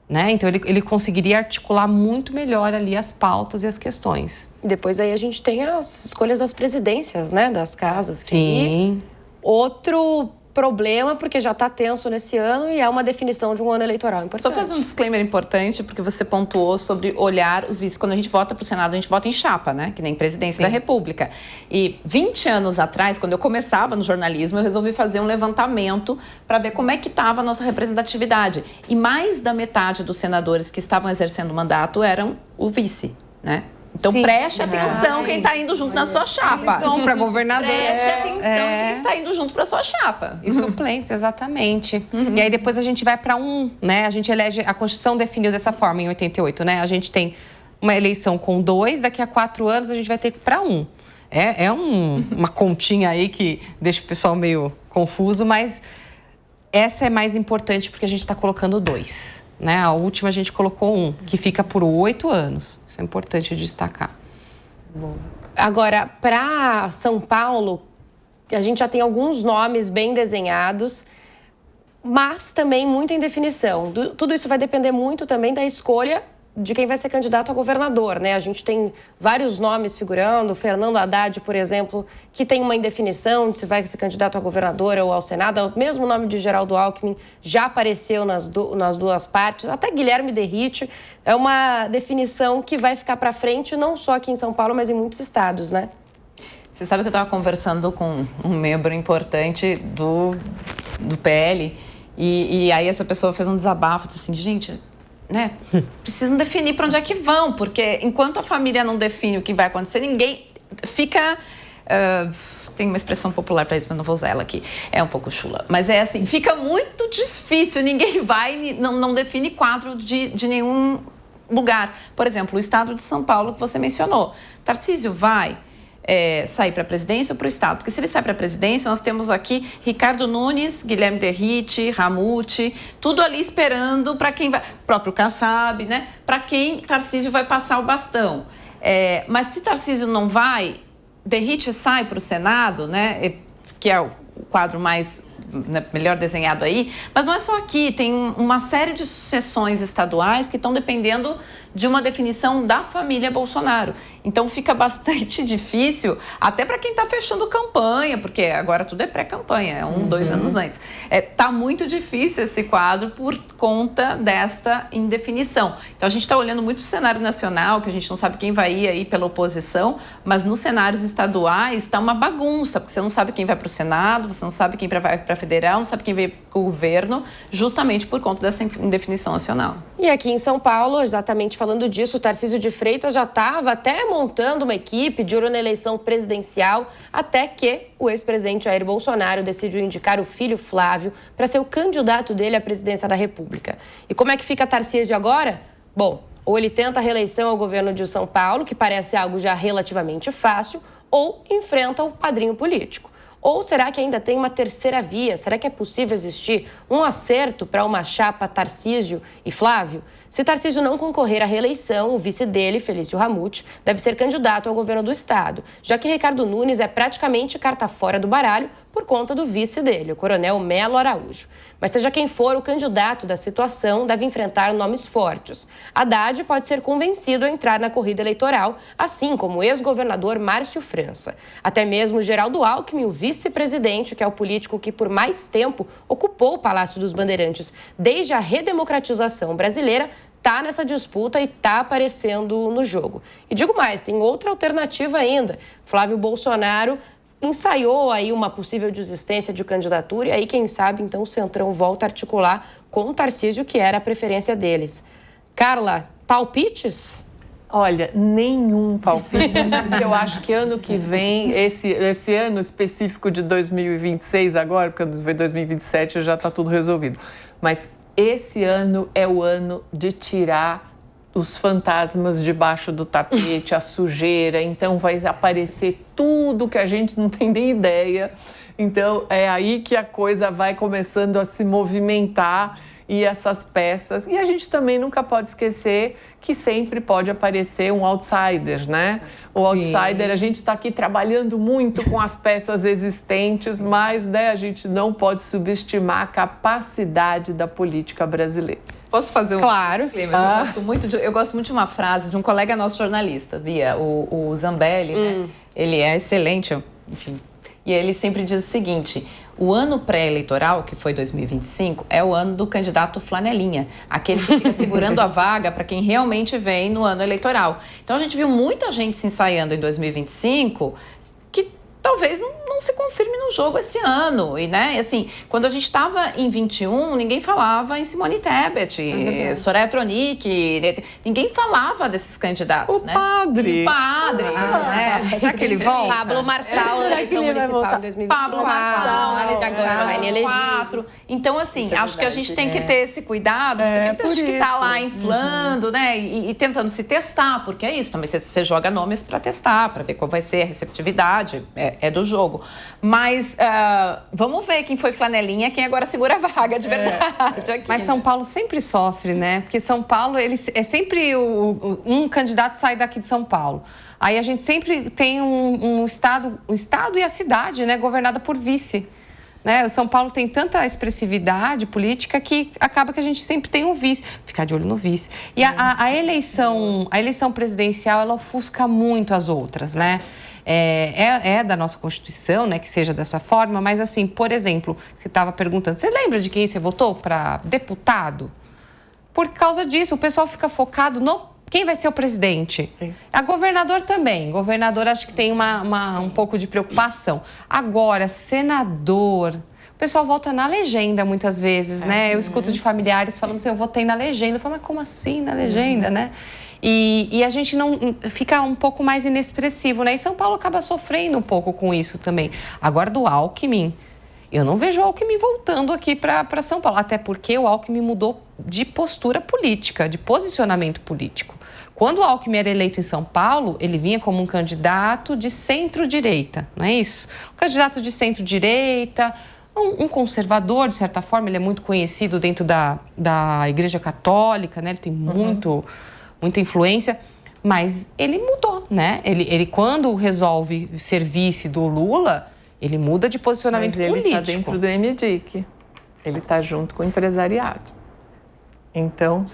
né? Então, ele conseguiria articular muito melhor ali as pautas e as questões. E depois aí a gente tem as escolhas das presidências, né, das casas. Sim. E outro problema, porque já está tenso nesse ano e é uma definição de um ano eleitoral importante. Só fazer um disclaimer importante, porque você pontuou sobre olhar os vices. Quando a gente vota para o Senado, a gente vota em chapa, né? Que nem presidência da República. E 20 anos atrás, quando eu começava no jornalismo, eu resolvi fazer um levantamento para ver como é que estava a nossa representatividade. E mais da metade dos senadores que estavam exercendo o mandato eram o vice, né? Então, Sim. preste atenção quem está indo junto na sua chapa. Eles vão para governador. Preste atenção em quem está indo junto para sua chapa. E suplentes, exatamente. E aí depois a gente vai para né? A gente elege, a Constituição definiu dessa forma em 88, né? A gente tem uma eleição com 2, daqui a 4 anos a gente vai ter para 1. Uma continha aí que deixa o pessoal meio confuso, mas essa é mais importante porque a gente está colocando 2. Né? A última a gente colocou 1, que fica por 8 anos. Isso é importante destacar. Bom. Agora, para São Paulo, a gente já tem alguns nomes bem desenhados, mas também muito em definição. Tudo isso vai depender muito também da escolha de quem vai ser candidato a governador, né? A gente tem vários nomes figurando, Fernando Haddad, por exemplo, que tem uma indefinição de se vai ser candidato a governador ou ao Senado. O mesmo nome de Geraldo Alckmin já apareceu nas duas partes, até Guilherme Derrite. É uma definição que vai ficar para frente, não só aqui em São Paulo, mas em muitos estados, né? Você sabe que eu estava conversando com um membro importante do PL e aí essa pessoa fez um desabafo, disse assim, gente... né? Precisam definir para onde é que vão, porque enquanto a família não define o que vai acontecer, ninguém fica Tem uma expressão popular para isso, mas não vou usar ela aqui. É um pouco chula. Mas é assim, fica muito difícil. Ninguém vai, não define quadro de nenhum lugar. Por exemplo, o estado de São Paulo que você mencionou. Tarcísio vai sair para a presidência ou para o estado? Porque se ele sai para a presidência, nós temos aqui Ricardo Nunes, Guilherme Derrite, Ramute, tudo ali esperando para quem vai... próprio Kassab, né? Para quem Tarcísio vai passar o bastão. Mas se Tarcísio não vai... Derrite sai para o Senado, né, que é o quadro mais melhor desenhado aí, mas não é só aqui, tem uma série de sucessões estaduais que estão dependendo de uma definição da família Bolsonaro. Então fica bastante difícil, até para quem está fechando campanha, porque agora tudo é pré-campanha, é 2 anos antes. Tá muito difícil esse quadro por conta desta indefinição. Então a gente está olhando muito para o cenário nacional, que a gente não sabe quem vai ir aí pela oposição, mas nos cenários estaduais está uma bagunça, porque você não sabe quem vai para o Senado, você não sabe quem vai para a federal, não sabe quem vai para o governo, justamente por conta dessa indefinição nacional. E aqui em São Paulo, exatamente falando disso, o Tarcísio de Freitas já estava até montando uma equipe de olho na eleição presidencial, até que o ex-presidente Jair Bolsonaro decidiu indicar o filho Flávio para ser o candidato dele à presidência da República. E como é que fica Tarcísio agora? Bom, ou ele tenta a reeleição ao governo de São Paulo, que parece algo já relativamente fácil, ou enfrenta o padrinho político. Ou será que ainda tem uma terceira via? Será que é possível existir um acerto para uma chapa Tarcísio e Flávio? Se Tarcísio não concorrer à reeleição, o vice dele, Felício Ramute, deve ser candidato ao governo do estado, já que Ricardo Nunes é praticamente carta fora do baralho por conta do vice dele, o coronel Melo Araújo. Mas seja quem for o candidato da situação, deve enfrentar nomes fortes. Haddad pode ser convencido a entrar na corrida eleitoral, assim como o ex-governador Márcio França. Até mesmo Geraldo Alckmin, o vice-presidente, que é o político que por mais tempo ocupou o Palácio dos Bandeirantes desde a redemocratização brasileira, está nessa disputa e está aparecendo no jogo. E digo mais, tem outra alternativa ainda. Flávio Bolsonaro ensaiou aí uma possível desistência de candidatura e aí, quem sabe, então o Centrão volta a articular com o Tarcísio, que era a preferência deles. Carla, palpites? Olha, nenhum palpite, porque eu acho que ano que vem, esse ano específico de 2026 agora, porque 2027 já está tudo resolvido, mas esse ano é o ano de tirar os fantasmas debaixo do tapete, a sujeira, então vai aparecer tudo que a gente não tem nem ideia. Então é aí que a coisa vai começando a se movimentar e essas peças. E a gente também nunca pode esquecer que sempre pode aparecer um outsider, né? O outsider, a gente está aqui trabalhando muito com as peças existentes, mas né, a gente não pode subestimar a capacidade da política brasileira. Posso fazer um Claro. disclaimer? Eu gosto muito de uma frase de um colega nosso jornalista, Bia, o Zambelli, né? Ele é excelente, enfim. E ele sempre diz o seguinte: o ano pré-eleitoral, que foi 2025, é o ano do candidato flanelinha, aquele que fica segurando a vaga para quem realmente vem no ano eleitoral. Então a gente viu muita gente se ensaiando em 2025 que talvez não se confirme no jogo esse ano. E, né, assim, quando a gente estava em 21, ninguém falava em Simone Tebet, Soraya Tronic, ninguém falava desses candidatos, né? Padre. O padre, né? Será que ele volta? Pablo Marçal, eleição municipal em 2024. Pablo Marçal, agora vai inelegível. 2024. Então, assim, acho que a gente tem que ter esse cuidado, porque tem muita gente que está lá inflando, né? E tentando se testar, porque é isso também. Você joga nomes para testar, para ver qual vai ser a receptividade, é do jogo. Mas vamos ver quem foi flanelinha, quem agora segura a vaga de verdade aqui. Mas São Paulo sempre sofre, né? Porque São Paulo, é sempre um candidato sai daqui de São Paulo. Aí a gente sempre tem um estado e a cidade, né, governada por vice. Né? O São Paulo tem tanta expressividade política que acaba que a gente sempre tem um vice. Ficar de olho no vice. E a eleição presidencial, ela ofusca muito as outras, né? É da nossa Constituição, né, que seja dessa forma, mas assim, por exemplo, você estava perguntando, você lembra de quem você votou para deputado? Por causa disso, o pessoal fica focado no quem vai ser o presidente. A governador também. Governador acho que tem um pouco de preocupação. Agora, senador, o pessoal vota na legenda muitas vezes, né? Eu escuto de familiares falando assim, eu votei na legenda. Eu falo, mas como assim na legenda, né? E a gente não fica um pouco mais inexpressivo, né? E São Paulo acaba sofrendo um pouco com isso também. Agora, do Alckmin, eu não vejo o Alckmin voltando aqui para São Paulo, até porque o Alckmin mudou de postura política, de posicionamento político. Quando o Alckmin era eleito em São Paulo, ele vinha como um candidato de centro-direita, não é isso? Um candidato de centro-direita, um conservador, de certa forma, ele é muito conhecido dentro da Igreja Católica, né? Ele tem muita influência, mas ele mudou, né? Ele quando resolve ser vice do Lula, ele muda de posicionamento político. Mas ele está dentro do MDIC, ele está junto com o empresariado. Então,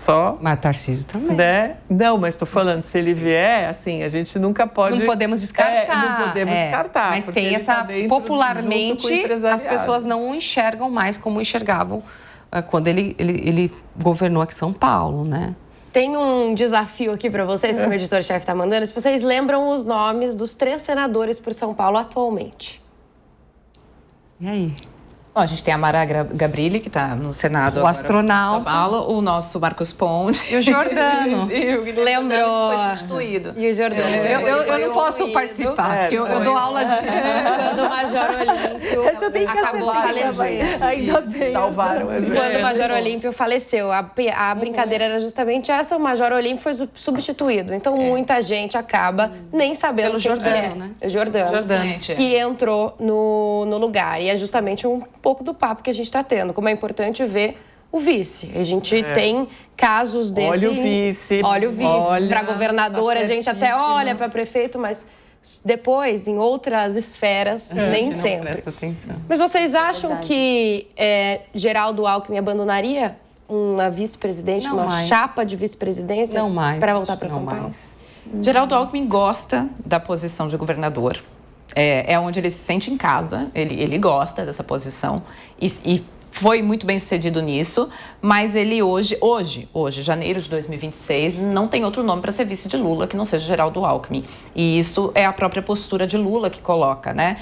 Mas Tarcísio também. Né? Não, mas estou falando, se ele vier, assim, a gente nunca pode... Não podemos descartar. Não podemos descartar. Mas tem essa... Popularmente, as pessoas não o enxergam mais como enxergavam quando ele governou aqui em São Paulo, né? Tem um desafio aqui para vocês, que o editor-chefe está mandando. Se vocês lembram os nomes dos 3 senadores por São Paulo atualmente. E aí? Bom, a gente tem a Mara Gabrilli, que está no Senado o agora, astronauta. São Paulo, o nosso Marcos Ponte. E o Jordano. Lembrou. Foi substituído. E o Jordano. Eu não posso participar, porque eu dou aula de... Quando o Major Olímpio acabou falecendo. Ainda bem. Salvaram a gente. Quando o Major Olímpio faleceu, a brincadeira era justamente essa, o Major Olímpio foi substituído. Então, muita gente acaba nem sabendo Pelo quem Jordano, que é. né? O Jordano, que entrou no lugar. E é justamente um pouco do papo que a gente está tendo, como é importante ver o vice. A gente tem casos desse... Olha o vice. Olha o vice. Para governador, tá a gente até olha para prefeito, mas depois, em outras esferas, nem sempre. Presta atenção. Mas vocês acham que Geraldo Alckmin abandonaria uma vice-presidente, uma chapa de vice-presidência para voltar para São Paulo? Geraldo Alckmin gosta da posição de governador. É onde ele se sente em casa, ele gosta dessa posição e foi muito bem sucedido nisso, mas ele hoje, janeiro de 2026, não tem outro nome para ser vice de Lula que não seja Geraldo Alckmin. E isso é a própria postura de Lula que coloca, né?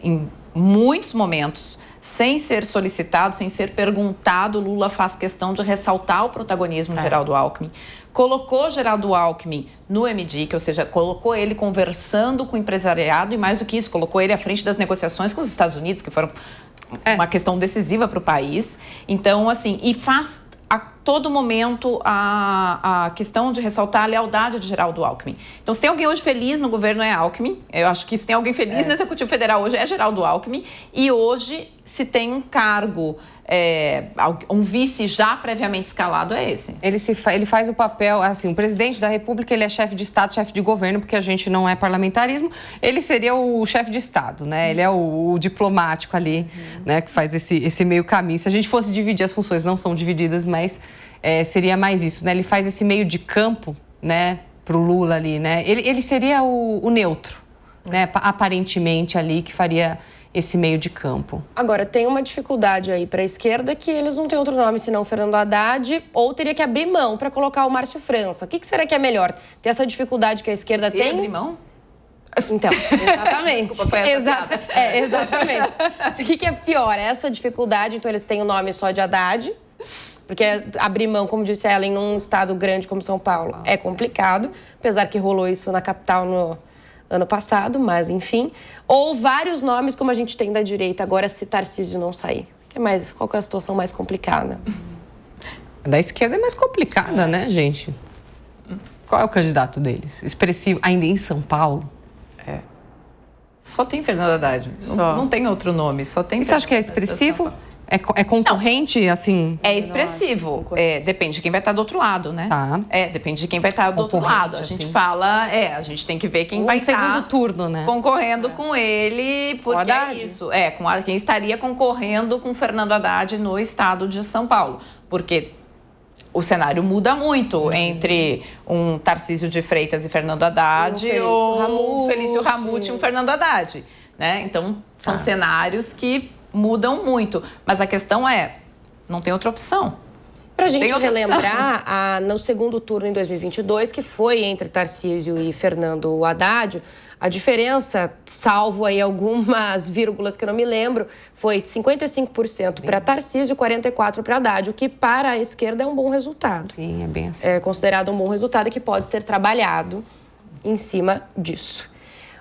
Em muitos momentos, sem ser solicitado, sem ser perguntado, Lula faz questão de ressaltar o protagonismo de Geraldo Alckmin. Colocou Geraldo Alckmin no MDIC, ou seja, colocou ele conversando com o empresariado e, mais do que isso, colocou ele à frente das negociações com os Estados Unidos, que foram uma questão decisiva para o país. Então, assim, e faz a todo momento a questão de ressaltar a lealdade de Geraldo Alckmin. Então, se tem alguém hoje feliz no governo, é Alckmin. Eu acho que se tem alguém feliz no Executivo Federal hoje, é Geraldo Alckmin. E hoje, se tem um cargo, um vice já previamente escalado, é esse. Ele faz o papel, assim, o presidente da República, ele é chefe de Estado, chefe de governo, porque a gente não é parlamentarismo. Ele seria o chefe de Estado, né? Ele é o diplomático ali, né? Que faz esse meio caminho. Se a gente fosse dividir as funções, não são divididas, mas seria mais isso, né? Ele faz esse meio de campo, né? Pro Lula ali, né? Ele seria o neutro, né? Aparentemente ali, que faria esse meio de campo. Agora, tem uma dificuldade aí para a esquerda que eles não têm outro nome senão Fernando Haddad, ou teria que abrir mão para colocar o Márcio França. O que será que é melhor? Ter essa dificuldade que a esquerda tem? Abrir mão? Então, exatamente. Desculpa, foi essa exatamente. O que é pior? Essa dificuldade, então eles têm o nome só de Haddad, porque abrir mão, como disse Ellen, num estado grande como São Paulo é complicado, apesar que rolou isso na capital no ano passado, mas enfim. Ou vários nomes, como a gente tem da direita, agora se Tarcísio não sair. Qual que é a situação mais complicada? Da esquerda é mais complicada, né, gente? Qual é o candidato deles? Expressivo, ainda em São Paulo? Só tem Fernando Haddad. Não tem outro nome, só tem... E você acha que é expressivo? É concorrente, não, assim? É expressivo. Depende de quem vai estar do outro lado, né? Tá. Depende de quem vai estar do outro lado. A gente fala... a gente tem que ver quem vai estar... segundo turno, né? Concorrendo com ele, porque é isso. Quem estaria concorrendo com Fernando Haddad no estado de São Paulo. Porque o cenário muda muito entre um Tarcísio de Freitas e Fernando Haddad ou um Felício Ramute e um Fernando Haddad, né? Então, são cenários que mudam muito. Mas a questão não tem outra opção. Pra gente Tem outra relembrar, no segundo turno em 2022, que foi entre Tarcísio e Fernando Haddad, a diferença, salvo aí algumas vírgulas que eu não me lembro, foi de 55% para Tarcísio e 44% para Haddad, o que para a esquerda é um bom resultado. Sim, é bem assim. É considerado um bom resultado e que pode ser trabalhado em cima disso.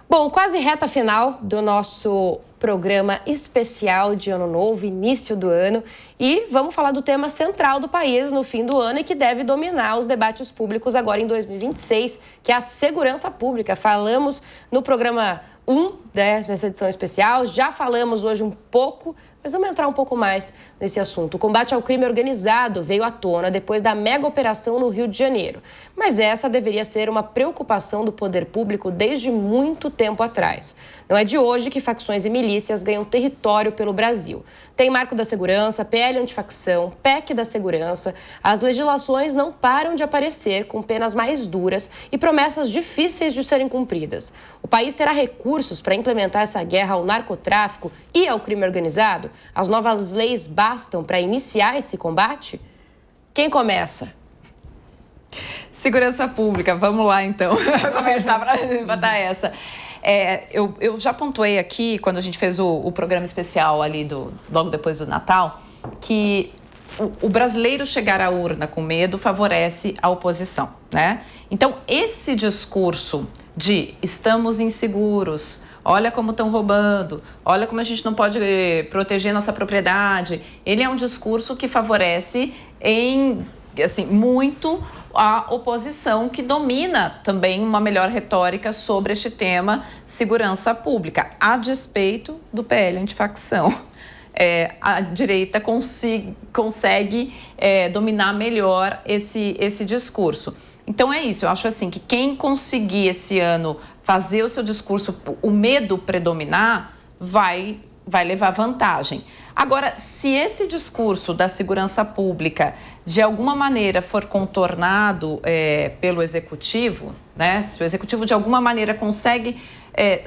Bom, quase reta final do nosso programa especial de Ano Novo, início do ano, e vamos falar do tema central do país no fim do ano e que deve dominar os debates públicos agora em 2026, que é a segurança pública. Falamos no programa 1 dessa edição especial, já falamos hoje um pouco, mas vamos entrar um pouco mais nesse assunto. O combate ao crime organizado veio à tona depois da mega operação no Rio de Janeiro. Mas essa deveria ser uma preocupação do poder público desde muito tempo atrás. Não é de hoje que facções e milícias ganham território pelo Brasil. Tem Marco da Segurança, PL Antifacção, PEC da Segurança. As legislações não param de aparecer com penas mais duras e promessas difíceis de serem cumpridas. O país terá recursos para implementar essa guerra ao narcotráfico e ao crime organizado? As novas leis bastam para iniciar esse combate? Quem começa? Segurança pública, vamos lá então, começar para botar essa. Eu já pontuei aqui, quando a gente fez o programa especial ali logo depois do Natal, que o brasileiro chegar à urna com medo favorece a oposição, né? Então, esse discurso de estamos inseguros, olha como estão roubando, olha como a gente não pode proteger nossa propriedade, ele é um discurso que favorece muito a oposição, que domina também uma melhor retórica sobre este tema segurança pública, a despeito do PL Antifacção. A direita consegue dominar melhor esse discurso. Então é isso, eu acho assim que quem conseguir esse ano fazer o seu discurso, o medo predominar, vai levar vantagem. Agora, se esse discurso da segurança pública de alguma maneira for contornado pelo executivo, né? Se o executivo de alguma maneira consegue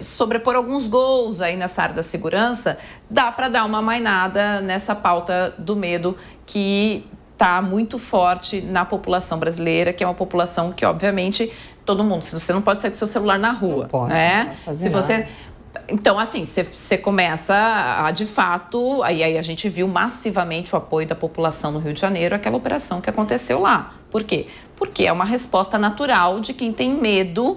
sobrepor alguns gols aí nessa área da segurança, dá para dar uma amainada nessa pauta do medo que está muito forte na população brasileira, que é uma população que, obviamente, todo mundo, você não pode sair com seu celular na rua, não pode, né? não pode fazer se você nada. Então, assim, você começa a, de fato, aí a gente viu massivamente o apoio da população no Rio de Janeiro, aquela operação que aconteceu lá. Por quê? Porque é uma resposta natural de quem tem medo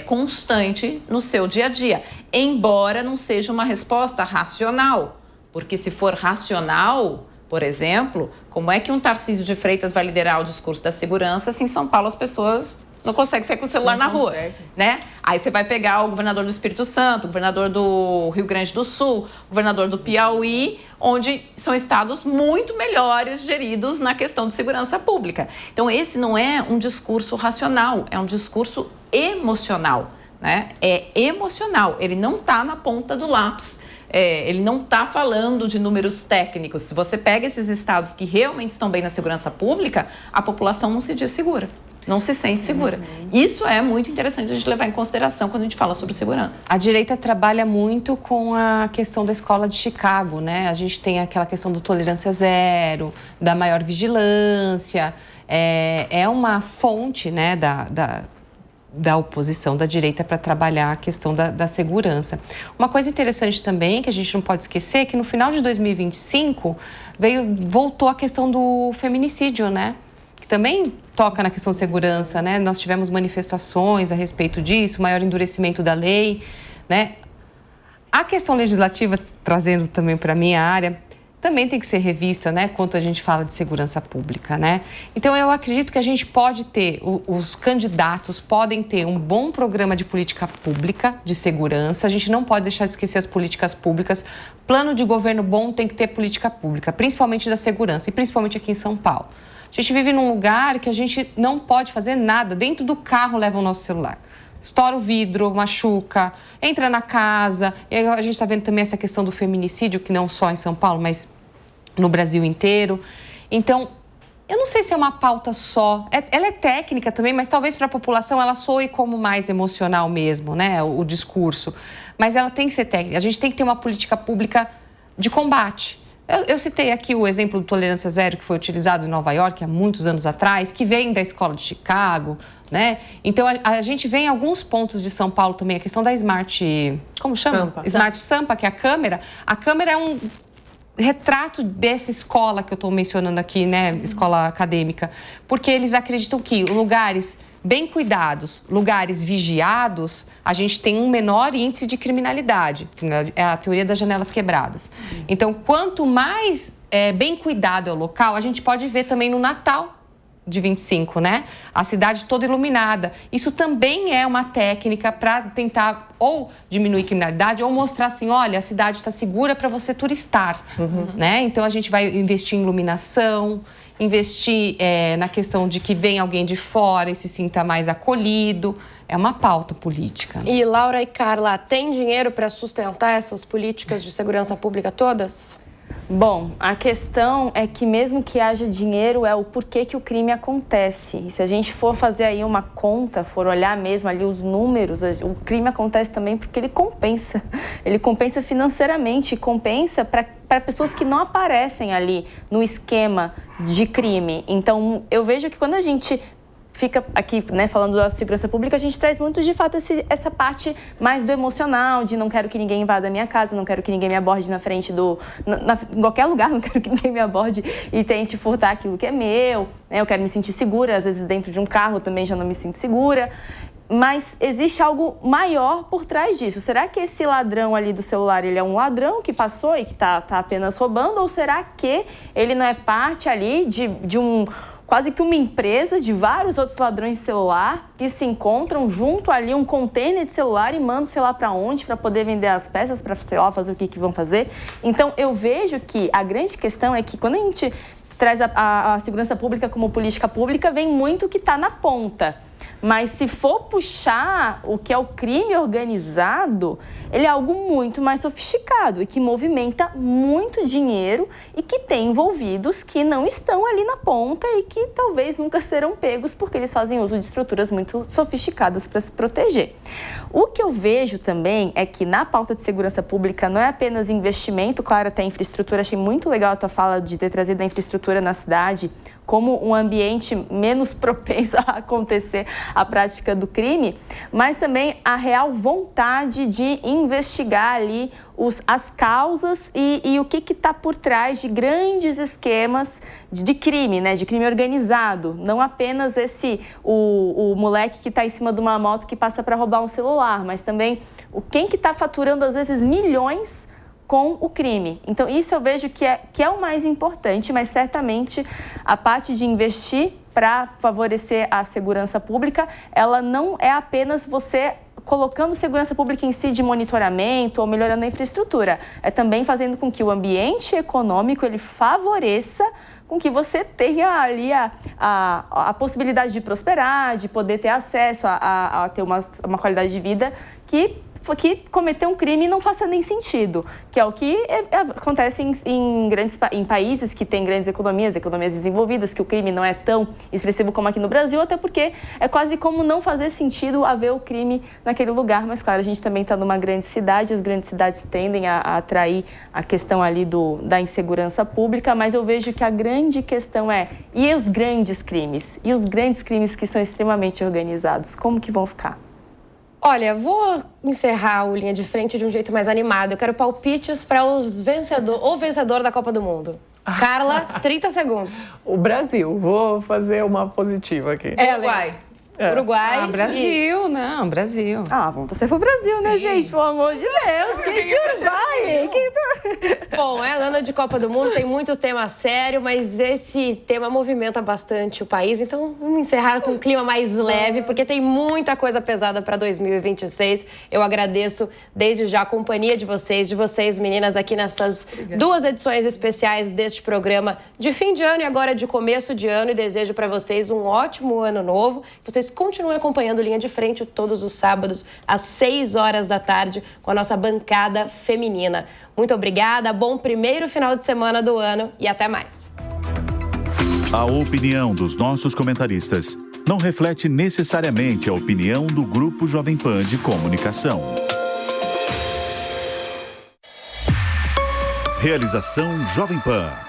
constante no seu dia a dia, embora não seja uma resposta racional, porque se for racional, por exemplo, como é que um Tarcísio de Freitas vai liderar o discurso da segurança se em São Paulo as pessoas não conseguem sair com o celular na rua, né? Aí você vai pegar o governador do Espírito Santo, o governador do Rio Grande do Sul, o governador do Piauí, onde são estados muito melhores geridos na questão de segurança pública. Então, esse não é um discurso racional, é um discurso emocional, né? É emocional, ele não está na ponta do lápis. Ele não está falando de números técnicos. Se você pega esses estados que realmente estão bem na segurança pública, a população não se diz segura, não se sente segura. Isso é muito interessante a gente levar em consideração quando a gente fala sobre segurança. A direita trabalha muito com a questão da escola de Chicago, né? A gente tem aquela questão do tolerância zero, da maior vigilância. É uma fonte, né, da oposição, da direita, para trabalhar a questão da segurança. Uma coisa interessante também, que a gente não pode esquecer, é que no final de 2025 voltou a questão do feminicídio, né? Que também toca na questão de segurança, né? Nós tivemos manifestações a respeito disso, maior endurecimento da lei, né? A questão legislativa, trazendo também para a minha área, também tem que ser revista, né, quando a gente fala de segurança pública, né? Então, eu acredito que a gente pode ter, os candidatos podem ter um bom programa de política pública de segurança, a gente não pode deixar de esquecer as políticas públicas. Plano de governo bom tem que ter política pública, principalmente da segurança, e principalmente aqui em São Paulo. A gente vive num lugar que a gente não pode fazer nada, dentro do carro leva o nosso celular. Estoura o vidro, machuca, entra na casa. E aí a gente está vendo também essa questão do feminicídio, que não só em São Paulo, mas no Brasil inteiro. Então, eu não sei se é uma pauta só. Ela é técnica também, mas talvez para a população ela soe como mais emocional mesmo, né? O discurso. Mas ela tem que ser técnica. A gente tem que ter uma política pública de combate, Eu citei aqui o exemplo do Tolerância Zero, que foi utilizado em Nova York há muitos anos atrás, que vem da escola de Chicago, né? Então, a gente vê em alguns pontos de São Paulo também a questão da Smart... Como chama? Sampa. Smart Sampa, que é a câmera. A câmera é um retrato dessa escola que eu estou mencionando aqui, né? Escola acadêmica. Porque eles acreditam que lugares bem cuidados, lugares vigiados, a gente tem um menor índice de criminalidade. É a teoria das janelas quebradas. Então, quanto mais bem cuidado é o local, a gente pode ver também no Natal de 25, né? A cidade toda iluminada. Isso também é uma técnica para tentar ou diminuir criminalidade ou mostrar assim, olha, a cidade está segura para você turistar, né? Então, a gente vai investir em iluminação, investir na questão de que vem alguém de fora e se sinta mais acolhido. É uma pauta política. E Laura e Carla, tem dinheiro para sustentar essas políticas de segurança pública todas? Bom, a questão é que mesmo que haja dinheiro, é o porquê que o crime acontece. E se a gente for fazer aí uma conta, for olhar mesmo ali os números, o crime acontece também porque ele compensa. Ele compensa financeiramente, compensa para pessoas que não aparecem ali no esquema de crime. Então, eu vejo que quando a gente fica aqui, né, falando da segurança pública, a gente traz muito, de fato, essa parte mais do emocional, de não quero que ninguém invada a minha casa, não quero que ninguém me aborde na frente em qualquer lugar, não quero que ninguém me aborde e tente furtar aquilo que é meu, né, eu quero me sentir segura, às vezes dentro de um carro eu também já não me sinto segura, mas existe algo maior por trás disso. Será que esse ladrão ali do celular, ele é um ladrão que passou e que tá apenas roubando, ou será que ele não é parte ali de quase que uma empresa de vários outros ladrões de celular que se encontram junto ali, um container de celular e mandam sei lá para onde, para poder vender as peças, para sei lá fazer o que vão fazer. Então, eu vejo que a grande questão é que quando a gente traz a segurança pública como política pública, vem muito o que está na ponta. Mas se for puxar o que é o crime organizado, ele é algo muito mais sofisticado e que movimenta muito dinheiro e que tem envolvidos que não estão ali na ponta e que talvez nunca serão pegos porque eles fazem uso de estruturas muito sofisticadas para se proteger. O que eu vejo também é que na pauta de segurança pública não é apenas investimento, claro, até infraestrutura. Achei muito legal a tua fala de ter trazido a infraestrutura na cidade como um ambiente menos propenso a acontecer a prática do crime, mas também a real vontade de investigar ali as causas e o que está por trás de grandes esquemas de crime, né? De crime organizado. Não apenas o moleque que está em cima de uma moto que passa para roubar um celular, mas também quem que está faturando às vezes milhões com o crime. Então, isso eu vejo que é o mais importante, mas certamente a parte de investir para favorecer a segurança pública, ela não é apenas você colocando segurança pública em si de monitoramento ou melhorando a infraestrutura. É também fazendo com que o ambiente econômico ele favoreça com que você tenha ali a possibilidade de prosperar, de poder ter acesso a ter uma qualidade de vida que cometer um crime não faça nem sentido, que é o que acontece em países que têm grandes economias desenvolvidas, que o crime não é tão expressivo como aqui no Brasil, até porque é quase como não fazer sentido haver o crime naquele lugar. Mas, claro, a gente também está numa grande cidade, as grandes cidades tendem a atrair a questão ali da insegurança pública, mas eu vejo que a grande questão e os grandes crimes? E os grandes crimes que são extremamente organizados, como que vão ficar? Olha, vou encerrar o Linha de Frente de um jeito mais animado. Eu quero palpites para o vencedor da Copa do Mundo. Carla, 30 segundos. O Brasil. Vou fazer uma positiva aqui. Uruguai. Uruguai. Brasil, não, Brasil. Vamos torcer pro Brasil, né, gente? Pelo amor de Deus. Que Uruguai? Bom, é ano de Copa do Mundo, tem muito tema sério, mas esse tema movimenta bastante o país. Então, vamos encerrar com um clima mais leve, porque tem muita coisa pesada para 2026. Eu agradeço desde já a companhia de vocês, meninas, aqui nessas duas edições especiais deste programa de fim de ano e agora de começo de ano. E desejo para vocês um ótimo ano novo. Vocês continuem acompanhando Linha de Frente todos os sábados, às 6 horas da tarde, com a nossa bancada feminina. Muito obrigada, bom primeiro final de semana do ano e até mais. A opinião dos nossos comentaristas não reflete necessariamente a opinião do Grupo Jovem Pan de Comunicação. Realização Jovem Pan.